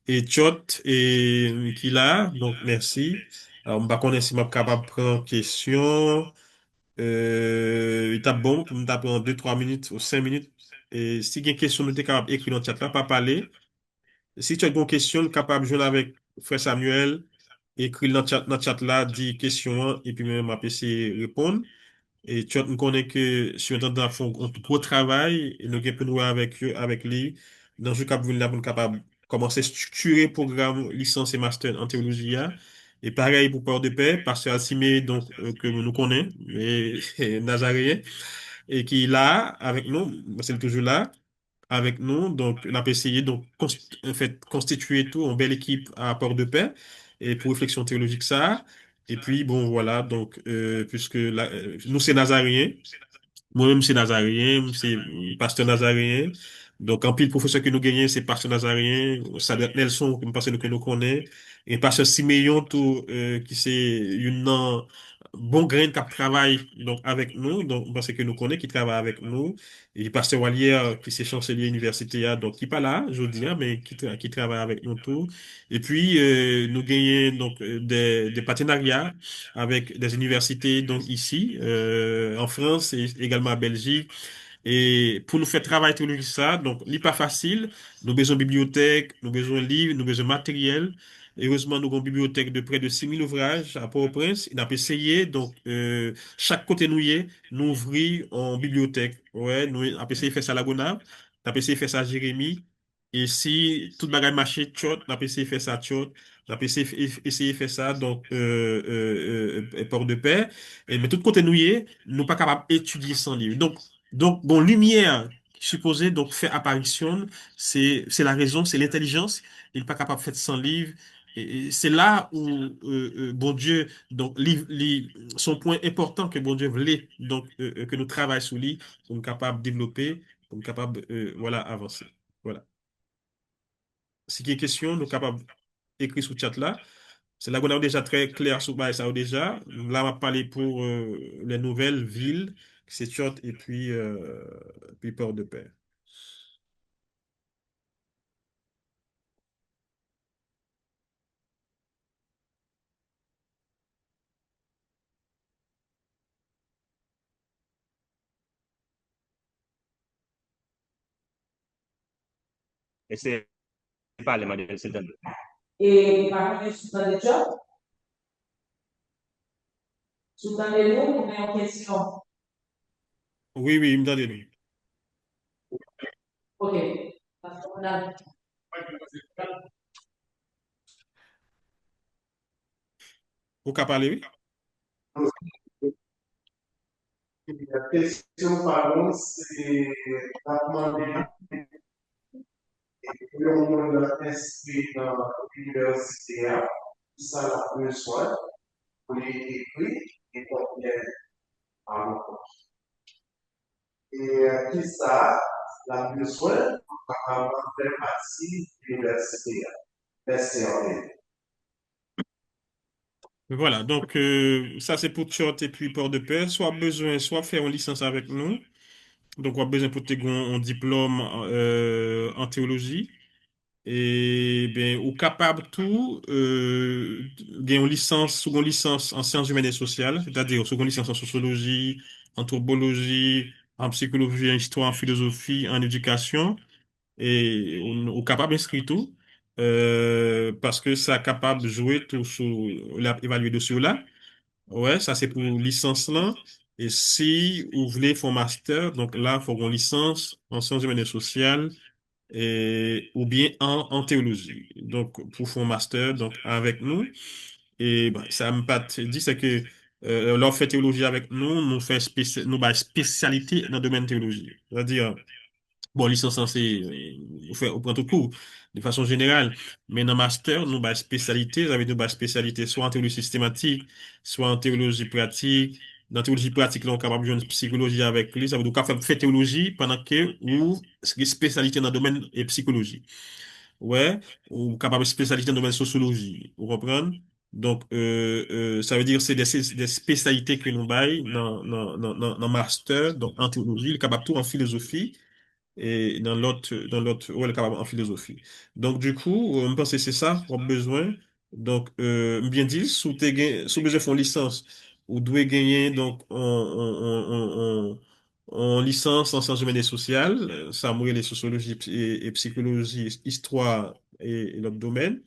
et Tchot et qui là, donc merci. Alors, on va connaître si je suis capable de prendre question. Il t'a bon, pour nous prendre 2, 3 minutes ou 5 minutes. Et si il y a une question, nous t'es capable d'écrire dans le chat là, pas parler. Si tu as une question, capable de jouer avec Frère Samuel, écrit dans le chat là, dit question, et puis même essayer de répondre. Et tu nous connais que si on entend à fond un gros travail, et nous pouvons nous avec lui, dans le cap là, pour nous capable de commencer à structurer le programme licence et master en théologie. Et pareil pour Peur de Paix, parce que Assimé, donc, que nous connaissons, et Nazaréen, et qui est là avec nous, c'est toujours là avec nous. Donc, on a essayé donc en fait constituer tout une belle équipe à Port de Paix et pour réflexion théologique ça. Et puis, bon, voilà, donc, puisque nous, c'est Nazaréens, moi-même, c'est Nazaréen, c'est pasteur Nazaréen. Donc, en pile, professeur que nous gagnons, c'est pasteur Nazaréen, Sadat Nelson, que nous connaît, et pasteur Siméon, tout, qui c'est une bon grain qui travaille donc avec nous, donc parce que nous connaît, qui travaille avec nous, et pasteur Walier, qui c'est chancelier universitaire, donc qui pas là, je dis, hein, mais qui travaille avec nous tout. Et puis, nous gagnons donc des partenariats avec des universités donc ici en France et également en Belgique. Et pour nous faire travailler tout ça, donc, n'est pas facile. Nous avons besoin de bibliothèque, nous avons besoin de livres, nous avons besoin de matériel. Heureusement, nous avons une bibliothèque de près de 6 000 ouvrages à Port-au-Prince. On a essayé, donc, chaque côté nous y est, nous ouvrir en bibliothèque. Ouais, nous avons essayé de faire ça à Laguna, on a essayé de faire ça à Jérémy. Et si tout le bagage marché, tchot, on a essayé de faire ça, tchot. On a essayé de faire ça, donc, Port-de-Paix. Mais tout côté nous y est, nous pas capables d'étudier sans livre. Donc, bon, lumière supposée donc faire apparition, c'est la raison, c'est l'intelligence. Il n'est pas capable de faire sans livre. Et c'est là où bon Dieu donc son point important que bon Dieu voulait donc que nous travaillions sur lui pour nous capables de développer, pour nous capables voilà avancer. Voilà. Si il y a une question, nous sommes capables d'écrire sur le chat là. C'est là qu'on a déjà très clair sur ça déjà. Là, on va parler pour les nouvelles villes, c'est Tchot et puis Port-de-Paix. Et c'est pas les modèles, c'est dans E parmi sous le job, sous le nous, mais en question. Oui, oui, il me donne nous. OK. Parce qu'on a. Vous pouvez parler, oui? La question, pardon, c'est demander que l'on inscrit dans l'université, ça la besoin pour les écrits et combien en encore. Et qui ça, la besoin pour faire partie de l'université. Merci en ligne. Voilà, donc ça c'est pour Tchot et puis Port-de-Paix. Soit besoin, soit faire une licence avec nous. Donc on a besoin pour te un diplôme en théologie. Et bien, ou capable tout, gagner une licence, seconde licence en sciences humaines et sociales, c'est-à-dire seconde licence en sociologie, anthropologie, en psychologie, en histoire, en philosophie, en éducation, et ou capable d'inscrire tout, parce que ça capable de jouer tout sur évaluer dessus là. Ouais, ça c'est pour licence là. Et si vous voulez faire un master, donc là, il faut une licence en sciences humaines et sociales ou bien en théologie. Donc, pour faire un master donc, avec nous, et ben, ça me pas te dit, c'est que leur fait théologie avec nous, nous bah, spécialité dans le domaine de théologie. C'est-à-dire, bon, licence censée, on prend tout cours, de façon générale. Mais dans master, nous, bah, spécialité, ça veut dire, bah, spécialité, soit en théologie systématique, soit en théologie pratique. Dans la théologie pratique, là, on est capable de jouer une psychologie avec lui. Ça veut dire qu'on fait théologie pendant que, ou, spécialité dans le domaine et psychologie. Ouais, ou capable de spécialité dans le domaine de sociologie. Vous comprenez? Donc, ça veut dire que c'est des spécialités que nous baillons dans master, donc en théologie, il est capable de tout en philosophie et dans l'autre, ouais, le capable en philosophie. Donc, du coup, on pense que c'est ça qu'on a besoin. Donc, bien dit, sous besoin de licence, ou doit gagner, donc, en licence en sciences humaines et sociales, ça mourir les sociologie et psychologie, histoire et l'autre domaine,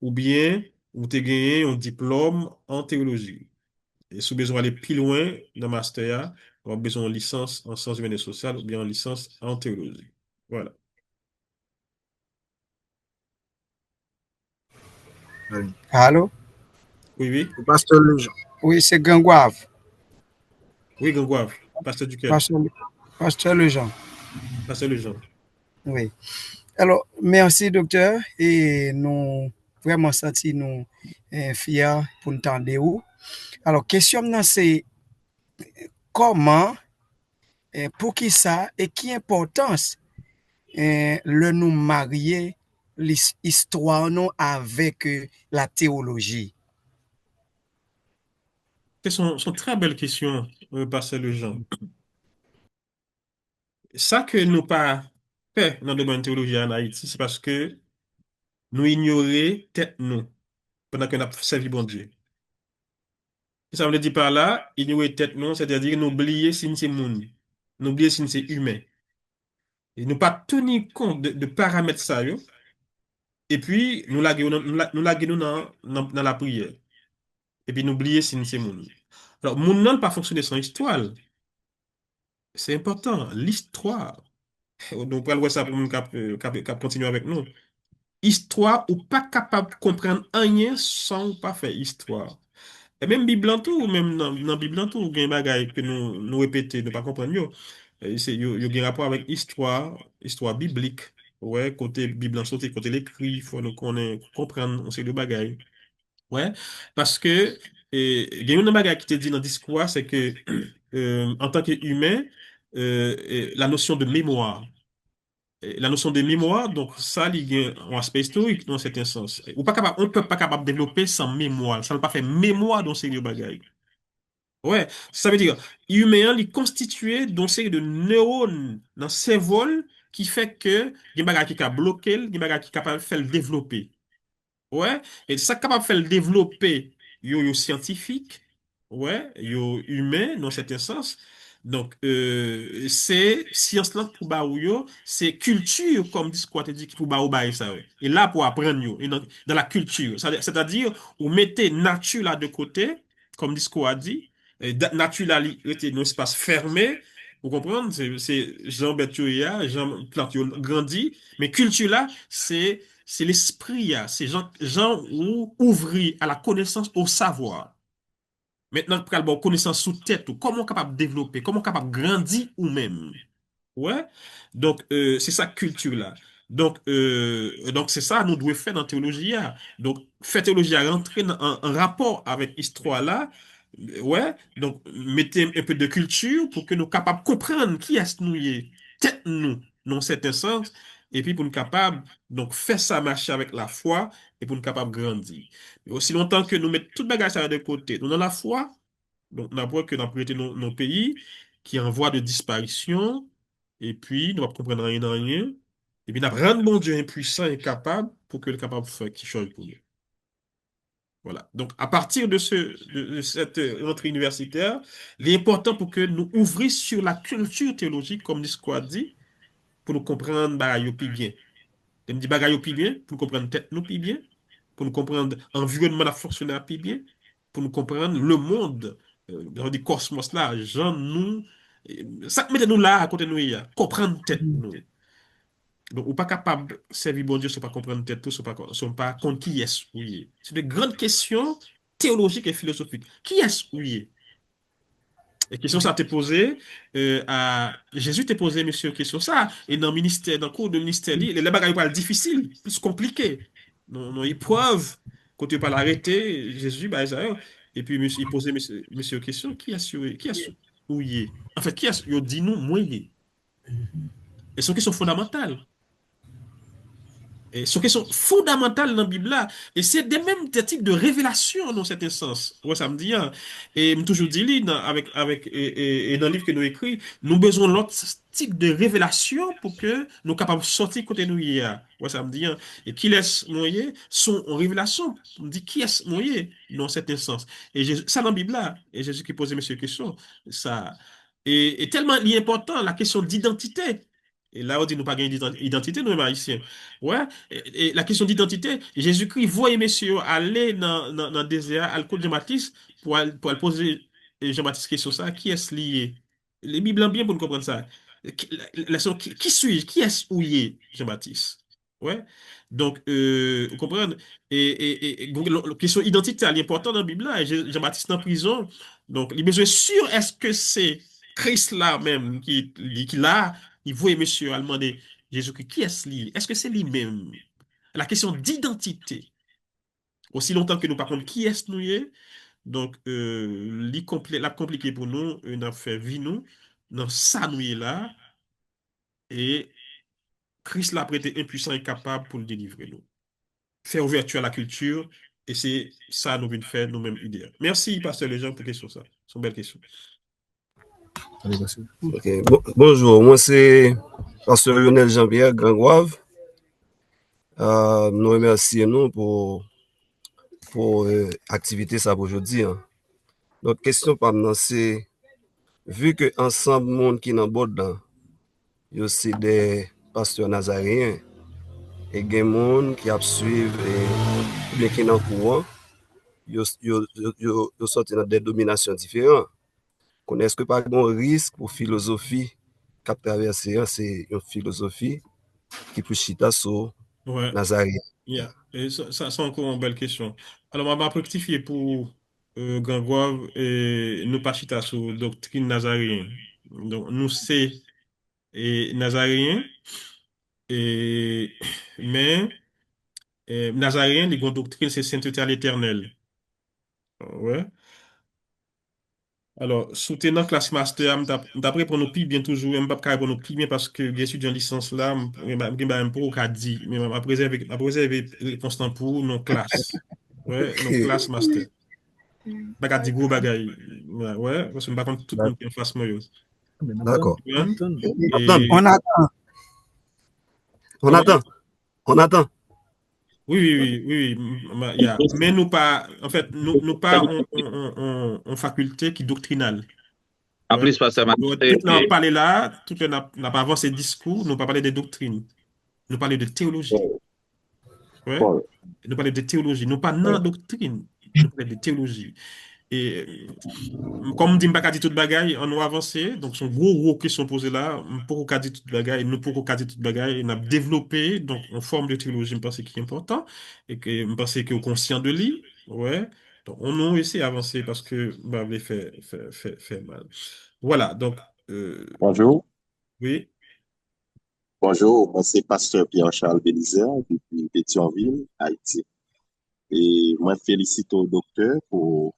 ou bien, vous te gagné un diplôme en théologie. Et si vous besoin d'aller plus loin dans le master, on a besoin de licence en sciences humaines et sociales ou bien en licence en théologie. Voilà. Allô? Oui, oui. Pasteur Lejean. Oui, c'est Gangouave. Oui, Gangouave. Pasteur duquel? Pasteur Lejean. Pasteur Lejean. Oui. Alors, merci, docteur. Et nous vraiment senti nous fiers pour nous tendre où. Alors, question maintenant, c'est comment, pour qui ça, et qui importance le nous marier l'histoire nous avec la théologie? Sont très belles questions, Pasteur Jean. Ça que nous pas fait dans le domaine de théologie en Haïti, c'est parce que nous ignorons tête nous pendant qu'on a servi bon Dieu. Ça veut dire par là, ignorer tête nous, c'est-à-dire nous oublier si c'est monde, nous oublier si c'est humain. Et nous pas tenir compte de paramètres ça, yo, et puis nous laguer nous laguer nous dans la prière. Et puis nous oublier si c'est monde. Alors, monde n'a pas fonctionné sans histoire. C'est important, l'histoire. Donc, on va voir ça pour nous continuer avec nous. Histoire ou pas capable de comprendre rien sans pas faire histoire. Et même Bible en tout, même dans Bible en tout, il y a des bagages que nous répétons, nous pas comprendre. Il y a un rapport avec histoire biblique. Ouais, côté Bible en sortie, côté l'écrit, il faut nous comprendre, on sait le bagage. Ouais, parce que il y a une bagage qui te dit dans le discours, c'est que en tant qu'humain, la notion de mémoire. La notion de mémoire, donc ça, il y a un aspect historique dans un certain sens. On ne peut pas capable de développer sans mémoire. Ça ne peut pas faire mémoire dans ces bagages. Ouais, ça veut dire, humain, il est constitué d'une série de neurones dans le cerveau qui fait que il y a des bagages qui sont bloqués, il y a des bagages qui sont capables de faire le développer. Ouais, et ça capable de faire le développer, yo scientifique, ouais, yo humain dans certain sens. Donc, c'est science là pour ba ou yo, c'est culture, comme dit quoi te dit, pour ba ou ba ça, ouais. Et là, pour apprendre yo, et dans la culture. C'est-à-dire, vous mettez nature là de côté, comme dit ce qu'on a dit, et nature là, était un espace fermé, vous comprenez? C'est Jean Berthoud, Jean Plantier grandi, mais culture là, c'est l'esprit, hein. C'est gens ou ouvrir à la connaissance, au savoir. Maintenant, pour avoir connaissance sous tête, ou comment capable de développer, comment capable de grandir ou même. Ouais. Donc, c'est ça culture-là. Donc c'est ça nous devons faire dans la théologie, hein. Donc, faire théologie à rentrer en rapport avec l'histoire là. Ouais. Donc, mettez un peu de culture pour que nous capables de comprendre qui est-ce nous y est, tête nous, dans certain sens, et puis pour nous capables, donc, faire ça marcher avec la foi et pour nous capables de grandir. Mais aussi longtemps que nous mettons toute bagage ça de côté, nous dans la foi, donc, on apprend que dans nos pays qui est en voie de disparition, et puis nous ne comprenons rien dans rien, et puis nous rendre mon Dieu impuissant et capable pour que le capable de faire quelque chose pour nous. Voilà. Donc, à partir de cette rentrée universitaire, l'important pour que nous ouvrions sur la culture théologique, comme Nisco a dit, pour nous comprendre bah, yo pi bien. Elle me dit bagaille pi bien, pour nous comprendre tête nous pi bien, pour nous comprendre l'environnement la fonctionner pi bien, pour nous comprendre le monde, dans le cosmos là, gens nous, ça mettez nous là à côté de nous, comprendre tête nous. Donc, ou pas capable de servir bon Dieu, sans pas comprendre tête tout, sans pas contre qui est-ce oui. C'est de grandes questions théologiques et philosophiques. Qui est-ce oui? Et question ça t'est posée à Jésus t'est posé monsieur question ça et dans le ministère dans le cours de ministère les bagages pas difficiles plus compliqués non épreuve quand tu pas arrêter Jésus bah ça et puis monsieur il posait monsieur question qui a souillé en fait qui a il dit nous moi et c'est une question fondamentale. Et ce qui sont fondamentales dans la Bible là, et c'est des mêmes des types de révélations dans cet sens. Ouais, ça me dit, hein. Et me toujours dit, et dans le livre que nous écrit, nous besoin de l'autre type de révélation pour que nous capables de sortir côté nous hier. Ouais, ça me dit, hein. Et qui laisse noyer sont en révélation. On me dit qui est noyer dans cet sens. Et ça dans la Bible là, et Jésus qui posait monsieur question, ça, et tellement il est important la question d'identité. Et là, on dit nous pas gagner d'identité, nous, les haïtiens. Ouais, et la question d'identité, Jésus-Christ voyait messieurs aller dans le désert, à l'école de Jean-Baptiste, pour poser Jean-Baptiste question ça, qui est-ce lié? Les Bibles bien pour nous comprendre ça. Qui suis-je? Qui est-ce ouillé, Jean-Baptiste? Ouais. Donc, vous comprenez? Donc, la question identité, elle est importante dans la Bible là. Et Jean-Baptiste est en prison. Donc, il est besoin sûr, est-ce que c'est Christ là même qui l'a, il voyait monsieur a demandé Jésus-Christ, qui est-ce lui? Est-ce que c'est lui-même? La question d'identité. Aussi longtemps que nous parlons qui est-ce nous est, Donc, la compliqué pour nous, on a fait vie nous, dans ça nous est là, et Christ l'a prêté impuissant et capable pour le délivrer nous. Faire ouverture à la culture, et c'est ça nous venons faire nous-mêmes idéal. Merci, Pasteur Legend, pour question ça. C'est une belle question. Ok, bonjour, moi c'est Pasteur Lionel Jean-Pierre Gangouave. Nous remercions nous pour l'activité ça pour aujourd'hui. Hein. Notre question par maintenant c'est, vu que ensemble monde qui dans bord là, yo c'est des pasteurs nazaréens et des monde qui a suivre ou bien qui dans courant, yo sorti dans des dominations différentes. Est-ce que pas un risque pour philosophie qui a traversé, c'est une philosophie qui peut chita sur Ouais, Nazaré. yeah. Et ça, c'est encore une belle question. Alors, on va rectifier pour Gangouave et nous pas chita sur doctrine nazaréenne. Donc, nous, c'est nazaréen, et, mais nazaréen, les grandes doctrines, c'est sainteté à l'éternel. Ouais. Alors, soutenant classe master, d'après pour nous plus bien toujours, même pas pour nous plus bien parce que les étudiants en licence là, je un peu au cas dit, mais à préserver constant pour nos classes. Ouais, nos classes master. Pas dit gros bagaille. Ouais, parce que je ne pas contre tout le monde qui est en face moi. D'accord. Ouais. Attends, On attend. on Comment? attend, on attend. Oui, oui, oui, oui, oui, yeah. Mais nous pas, en fait, nous pas en faculté qui doctrinale. En Ouais. plus, Pasteur Donc, Martin, tout le monde parlé là, tout le monde n'a pas avancé discours, nous pas parlé de doctrine, nous parler de théologie. Ouais. Nous parler de théologie, nous pas non doctrine, nous parler de théologie. Et comme dit pas dit toute bagaille, on a avancé, donc son gros questions posées là, pour qu'on dit toute bagaille, nous pour qu'on dit toute bagaille, on a développé donc une forme de théologie, je pense qui est important et que je pense que est conscient de lui, ouais. Donc on a essayé d'avancer parce que bah fait mal. Voilà, donc Bonjour. oui. Bonjour, moi c'est Pasteur Pierre-Charles Bélizer depuis Pétionville, Haïti. Et moi félicite au docteur pour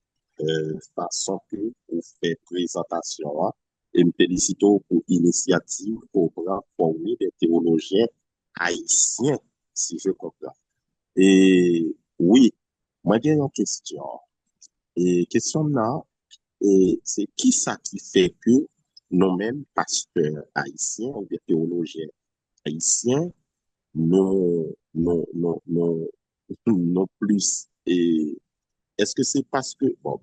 façon que vous faites présentation hein, et me félicite pour l'initiative pour former des théologiens haïtiens, si je comprends. Et oui, moi j'ai une question. Et question là, et c'est qui ça qui fait que nous-mêmes, pasteurs haïtiens ou des théologiens haïtiens, non plus. Et est-ce que c'est parce que, bon,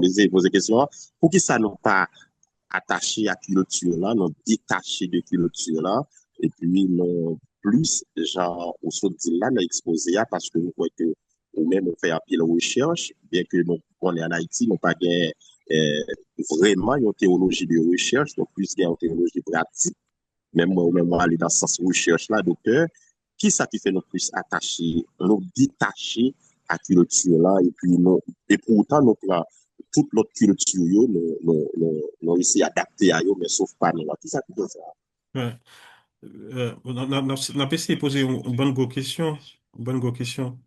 mais poser question, hein. Pour qui ça nous pas attaché à culture là, nous détaché de culture là, et puis non plus, genre, au saut dit là, nous exposé à parce que nous croyons que ou même on fait un pile recherche, bien que nous, on est en Haïti, nous pas gain, vraiment une théologie de recherche, donc plus gain une théologie pratique même moi, aller dans ce sens recherche là, docteur, qui ça qui fait nous plus attacher, nous détacher à culture là, et puis nous, et pourtant, nous prenons toute notre culture, nous essayer d'adapter à eux, mais sauf pas nous, qui ça qui fait ça? Ouais. On a essayé de poser une bonne go question, une bonne go question.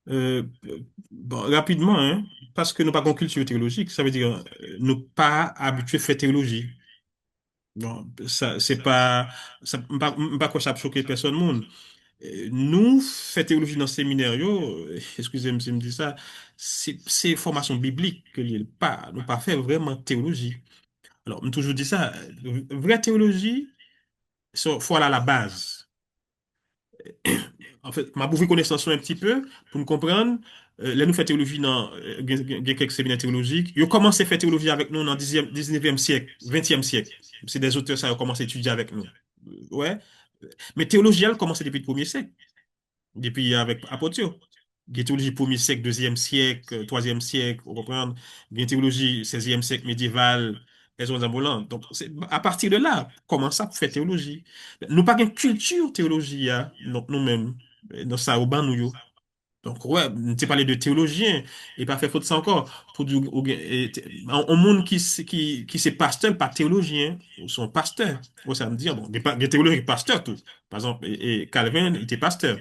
Bon, rapidement, hein, parce que nous pas une culture théologique, ça veut dire nous pas habitués à faire théologie. Bon, ça, c'est pas, ça, pas quoi ça peut choquer personne monde. Nous, faire théologie dans le séminaire, excusez-moi si je me dis ça, c'est formation biblique que lié pas, nous pas faire vraiment théologie. Alors, on toujours dit ça, vraie théologie, faut aller à la base. En fait, ma bouffée connaissance un petit peu pour nous comprendre. Là, nous faisons théologie dans quelques séminaires théologiques. Ils ont commencé à faire théologie avec nous dans le 19e siècle, 20e siècle. C'est des auteurs qui ont commencé à étudier avec nous. Ouais. Mais théologie, elle a commencé depuis le 1er siècle, depuis avec Apotio. Il y a théologie 1er siècle, 2e siècle, 3e siècle, vous comprenez? Il y a théologie 16e siècle médiéval, les autres ambulants. Donc, à partir de là, comment ça faire théologie? Nous pas une culture théologie, hein, donc nous-mêmes, dans ça, au ban nous. Donc, ouais, tu parlé de théologien, et pas fait faute ça encore. Pour du, au monde qui c'est pasteur, pas théologien, ou sont pasteurs. Ouais, ça me dire, bon, des théologiens pasteurs, tout. Par exemple, et Calvin, il était pasteur.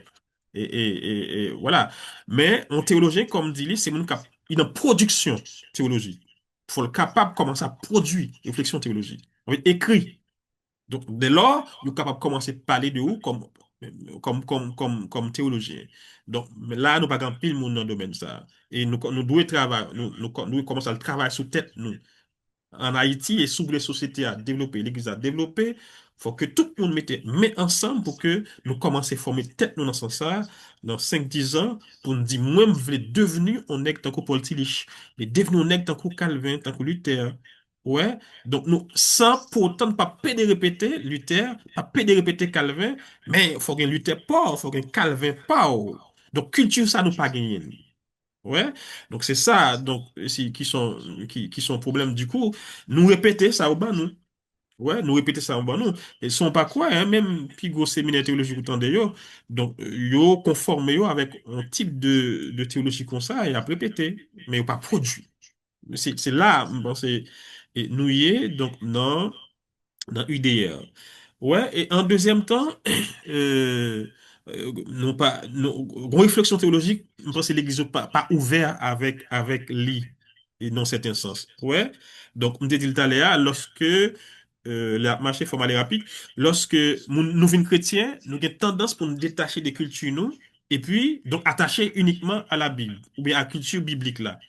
Et voilà. Mais, un théologien, comme dit, lui, c'est mon cap il est en production théologique. Il faut le capable de commencer à produire réflexion théologique. On veut écrit. Donc, dès lors, il est capable de commencer à parler de vous comme théologien. Donc, mais là, nous pas grand pile monde dans le domaine ça. Et nous devons travailler, nous commençons à travailler sous tête, nous en Haïti et sous les sociétés à développer, l'Église à développer, il faut que tout le monde mette ensemble pour que nous commencions à former tête nous dans ce sens dans 5 10 ans, pour nous dire, moi, je veux devenir un nègre tant que Paul Tillich, mais devenir un nègre tant que Calvin, tant que Luther. Ouais, donc nous, sans pour autant ne pas péder répéter Luther, pas péder répéter Calvin, mais il faut que Luther pas, il faut que Calvin pas. Donc, culture, ça nous pas gagner. Ouais, donc c'est ça, donc, qui sont problèmes du coup. Nous répéter ça au bas, nous. Ouais, nous répéter ça au bas, nous. Et sont pas quoi, hein, même, puis gros séminaire théologique ou tant de yo. Donc, yo conforme yo avec un type de théologie comme ça et après répéter, mais yo pas produit. C'est là, bon, et nous y est, donc, non dans UDR. Ouais, et en deuxième temps, euh, non pas, non, réflexion théologique, je pense que l'Église n'est pas ouverte avec lui, et dans certains sens. Ouais, donc, on dit tout à l'heure, lorsque la marché formal et rapide, lorsque nous venons chrétiens, nous avons tendance pour nous détacher des cultures, nous, et puis, donc, attacher uniquement à la Bible, ou bien à la culture biblique, là.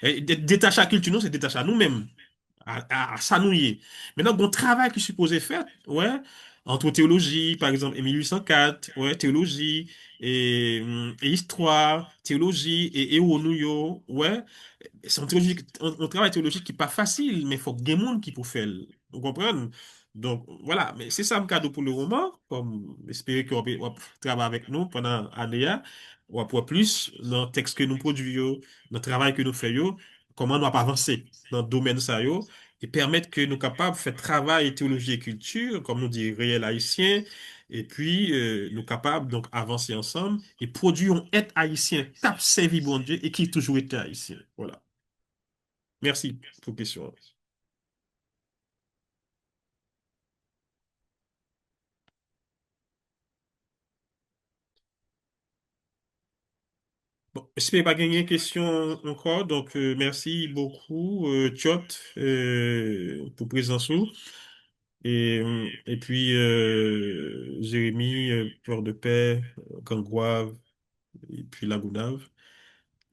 Détacher à la culture, nous, c'est détacher à nous-mêmes à s'annouiller. Maintenant, bon travail qui est supposé faire, ouais, entre théologie, par exemple, et 1804, ouais, théologie et histoire, théologie et Nouyo, ouais, c'est un travail théologique qui n'est pas facile, mais il faut que des gens qui pour faire. Vous comprenez? Donc, voilà, mais c'est ça mon cadeau pour le roman, comme espérer qu'on va travailler avec nous pendant l'année, ou après plus, dans le texte que nous produisons, dans le travail que nous faisons, comment nous avancer dans le domaine ça, yo, et permettre que nous capables de faire travail théologie et culture, comme nous dit réel haïtien, et puis nous capables donc avancer ensemble et produire un être haïtien, tape servi bon Dieu et qui toujours été haïtien. Voilà. Merci pour la question. Bon, j'espère pas gagner question encore, donc merci beaucoup, Tchot, pour présence. Et puis, Jérémy, Peur de Paix, Kangouave, et puis Lagounave.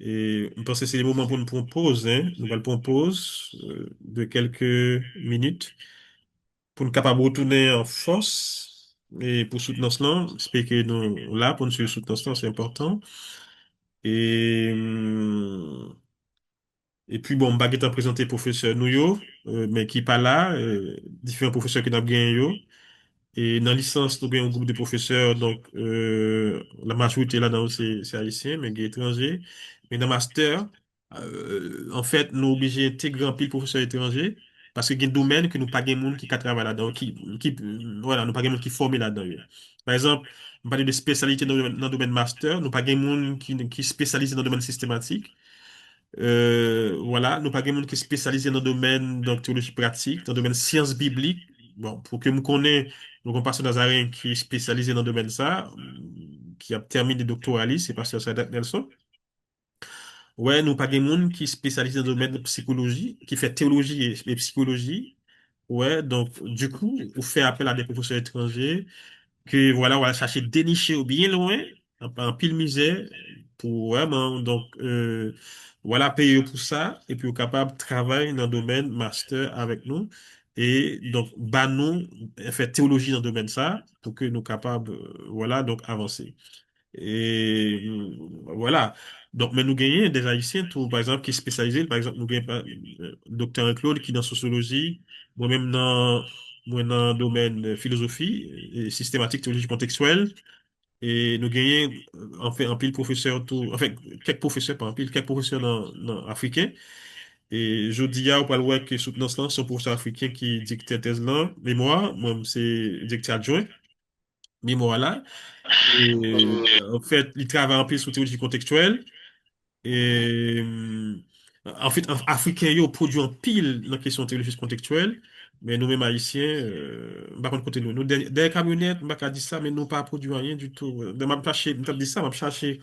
Et je pense que c'est le moment pour nous prendre pause, hein. Nous allons prendre pause de quelques minutes pour nous capables de retourner en force et pour soutenir cela. J'espère que nous là pour nous soutenir cela, c'est important. Et, et puis, bon, je vais présenter professeur Nouyo, mais qui n'est pas là, différents professeurs qui n'ont gagné. Yo. Et dans la licence, nous avons un groupe de professeurs, donc la majorité là-dedans, c'est haïtien, mais il y a étrangers. Mais dans le master, en fait, nous sommes obligés d'intégrer un pile professeurs étrangers parce qu'il y a des domaines que nous pas de monde qui travaille là-dedans, voilà, nous pas de monde qui forme là-dedans. Par exemple, on parle de spécialité dans le domaine master, nous pas de monde qui spécialise dans le domaine systématique. Voilà, nous pas de monde qui est spécialisé dans le domaine de théologie pratique, dans le domaine sciences bibliques. Bon, pour que nous connaissions, nous avons pasteur Nazarin qui est spécialisé dans le domaine ça, qui a terminé le doctorat, c'est pasteur Sadat Nelson. Ouais, nous pas de monde qui est spécialisé dans le domaine de psychologie, qui fait théologie et psychologie. Ouais, donc du coup, on fait appel à des professeurs étrangers que voilà, on va chercher dénicher au bien loin, en pile misère, pour vraiment, donc, voilà, payer pour ça, et puis, on est capable de travailler dans le domaine master avec nous, et donc, bah, nous, faire théologie dans le domaine ça, pour que nous capables, voilà, donc, avancer. Et voilà. Donc, mais nous gagnons des Haïtiens, tout, par exemple, qui est spécialisé. Par exemple, nous gagnons docteur Claude qui est dans sociologie, moi-même dans le domaine de philosophie et systématique, théologie contextuelle. Et nous gagnons en fait un pile professeur, tout, en fait, quelques professeurs, pas un pile, quelques professeurs africains. Et je dis à pas le que soutenance là, c'est un professeur africain qui dicte thèse là, mais moi, c'est directeur adjoint, mais moi là. Et, en fait, il travaille un peu sur théologie contextuelle. Et en fait, Africains, ils produisent en pile dans la question de théologie contextuelle. Mais nous-mêmes, Haïtiens, par contre, côté nous, des camionnettes, je ne dire ça, mais nous pas produit rien du tout. Je vais chercher, je dit ça, je vais chercher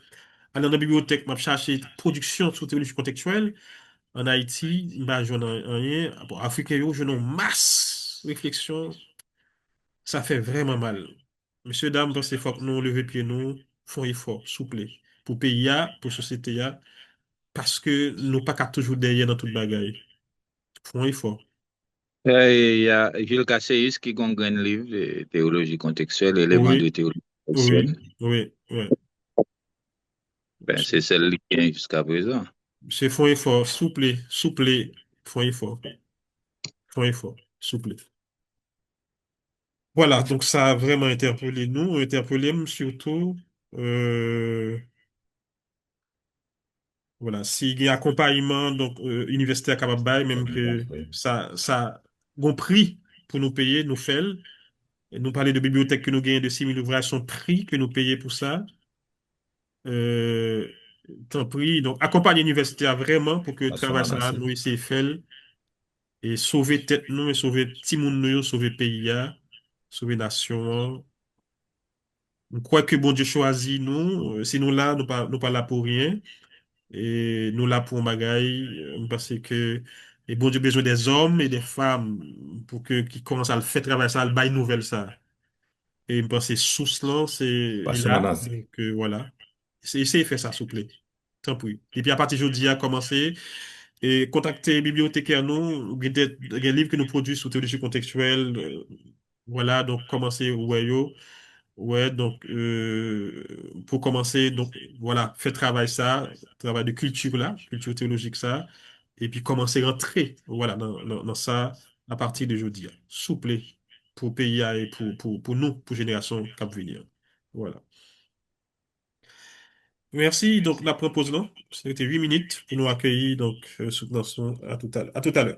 aller dans la bibliothèque, m'a chercher production sur théologie contextuelle. En Haïti, bah, je n'ai rien. Bon, Africain, je n'ai masse réflexion. Ça fait vraiment mal. Monsieur, dames, parce qu'il faut que nous lever pied, nous, font effort, souple, pour pays, pour société, parce que nous pas qu'à toujours derrière dans toute bagaille. Font effort. Il y a Gilles Casséus qui a un livre de théologie contextuelle, éléments de Oui, théologie contextuelle. oui, oui, oui. Ben, c'est celle qui est jusqu'à présent. C'est font effort, souple, souple, font effort, font effort, souple. Voilà, donc ça a vraiment interpellé nous, interpellé surtout, euh, voilà, s'il y a accompagnement, donc, universitaire capable, de bail, même que ça, bon prix pour nous payer, nous faire, et nous parler de bibliothèque que nous gagnons de 6 000 ouvrages, son prix que nous payons pour ça, euh, tant pis, donc accompagner l'universitaire vraiment pour que le Façon travail ça, ramassée. nous essayer de faire, et sauver tête nous, et sauver petit monde nous, sauver pays, sauver nation. Je crois que bon Dieu choisit nous, si nous là, nous pas là pour rien, et nous là pour bagaille, parce que et bon Dieu besoin des hommes et des femmes pour que qui commencent à le faire travailler ça, à le bail nouvelle ça. Et je pense que source là, c'est il est Façon là, ramassée. donc voilà. Essayez de faire ça, s'il vous plaît. Tant pis. Et puis à partir d'aujourd'hui, à commencer et contacter bibliothécaire nous, il y a des livres que nous produisons sous théologie contextuelle, voilà, donc commencer ouais, yo. Ouais, donc pour commencer, donc voilà, faire travail ça, travail de culture là, culture théologique ça, et puis commencer à rentrer, voilà, dans ça à partir de jeudi, souple pour pays et pour nous, pour génération qui va venir. Voilà. Merci, donc la propose là, c'était 8 minutes pour nous accueillir, donc sous à tout à l'heure. À tout à l'heure.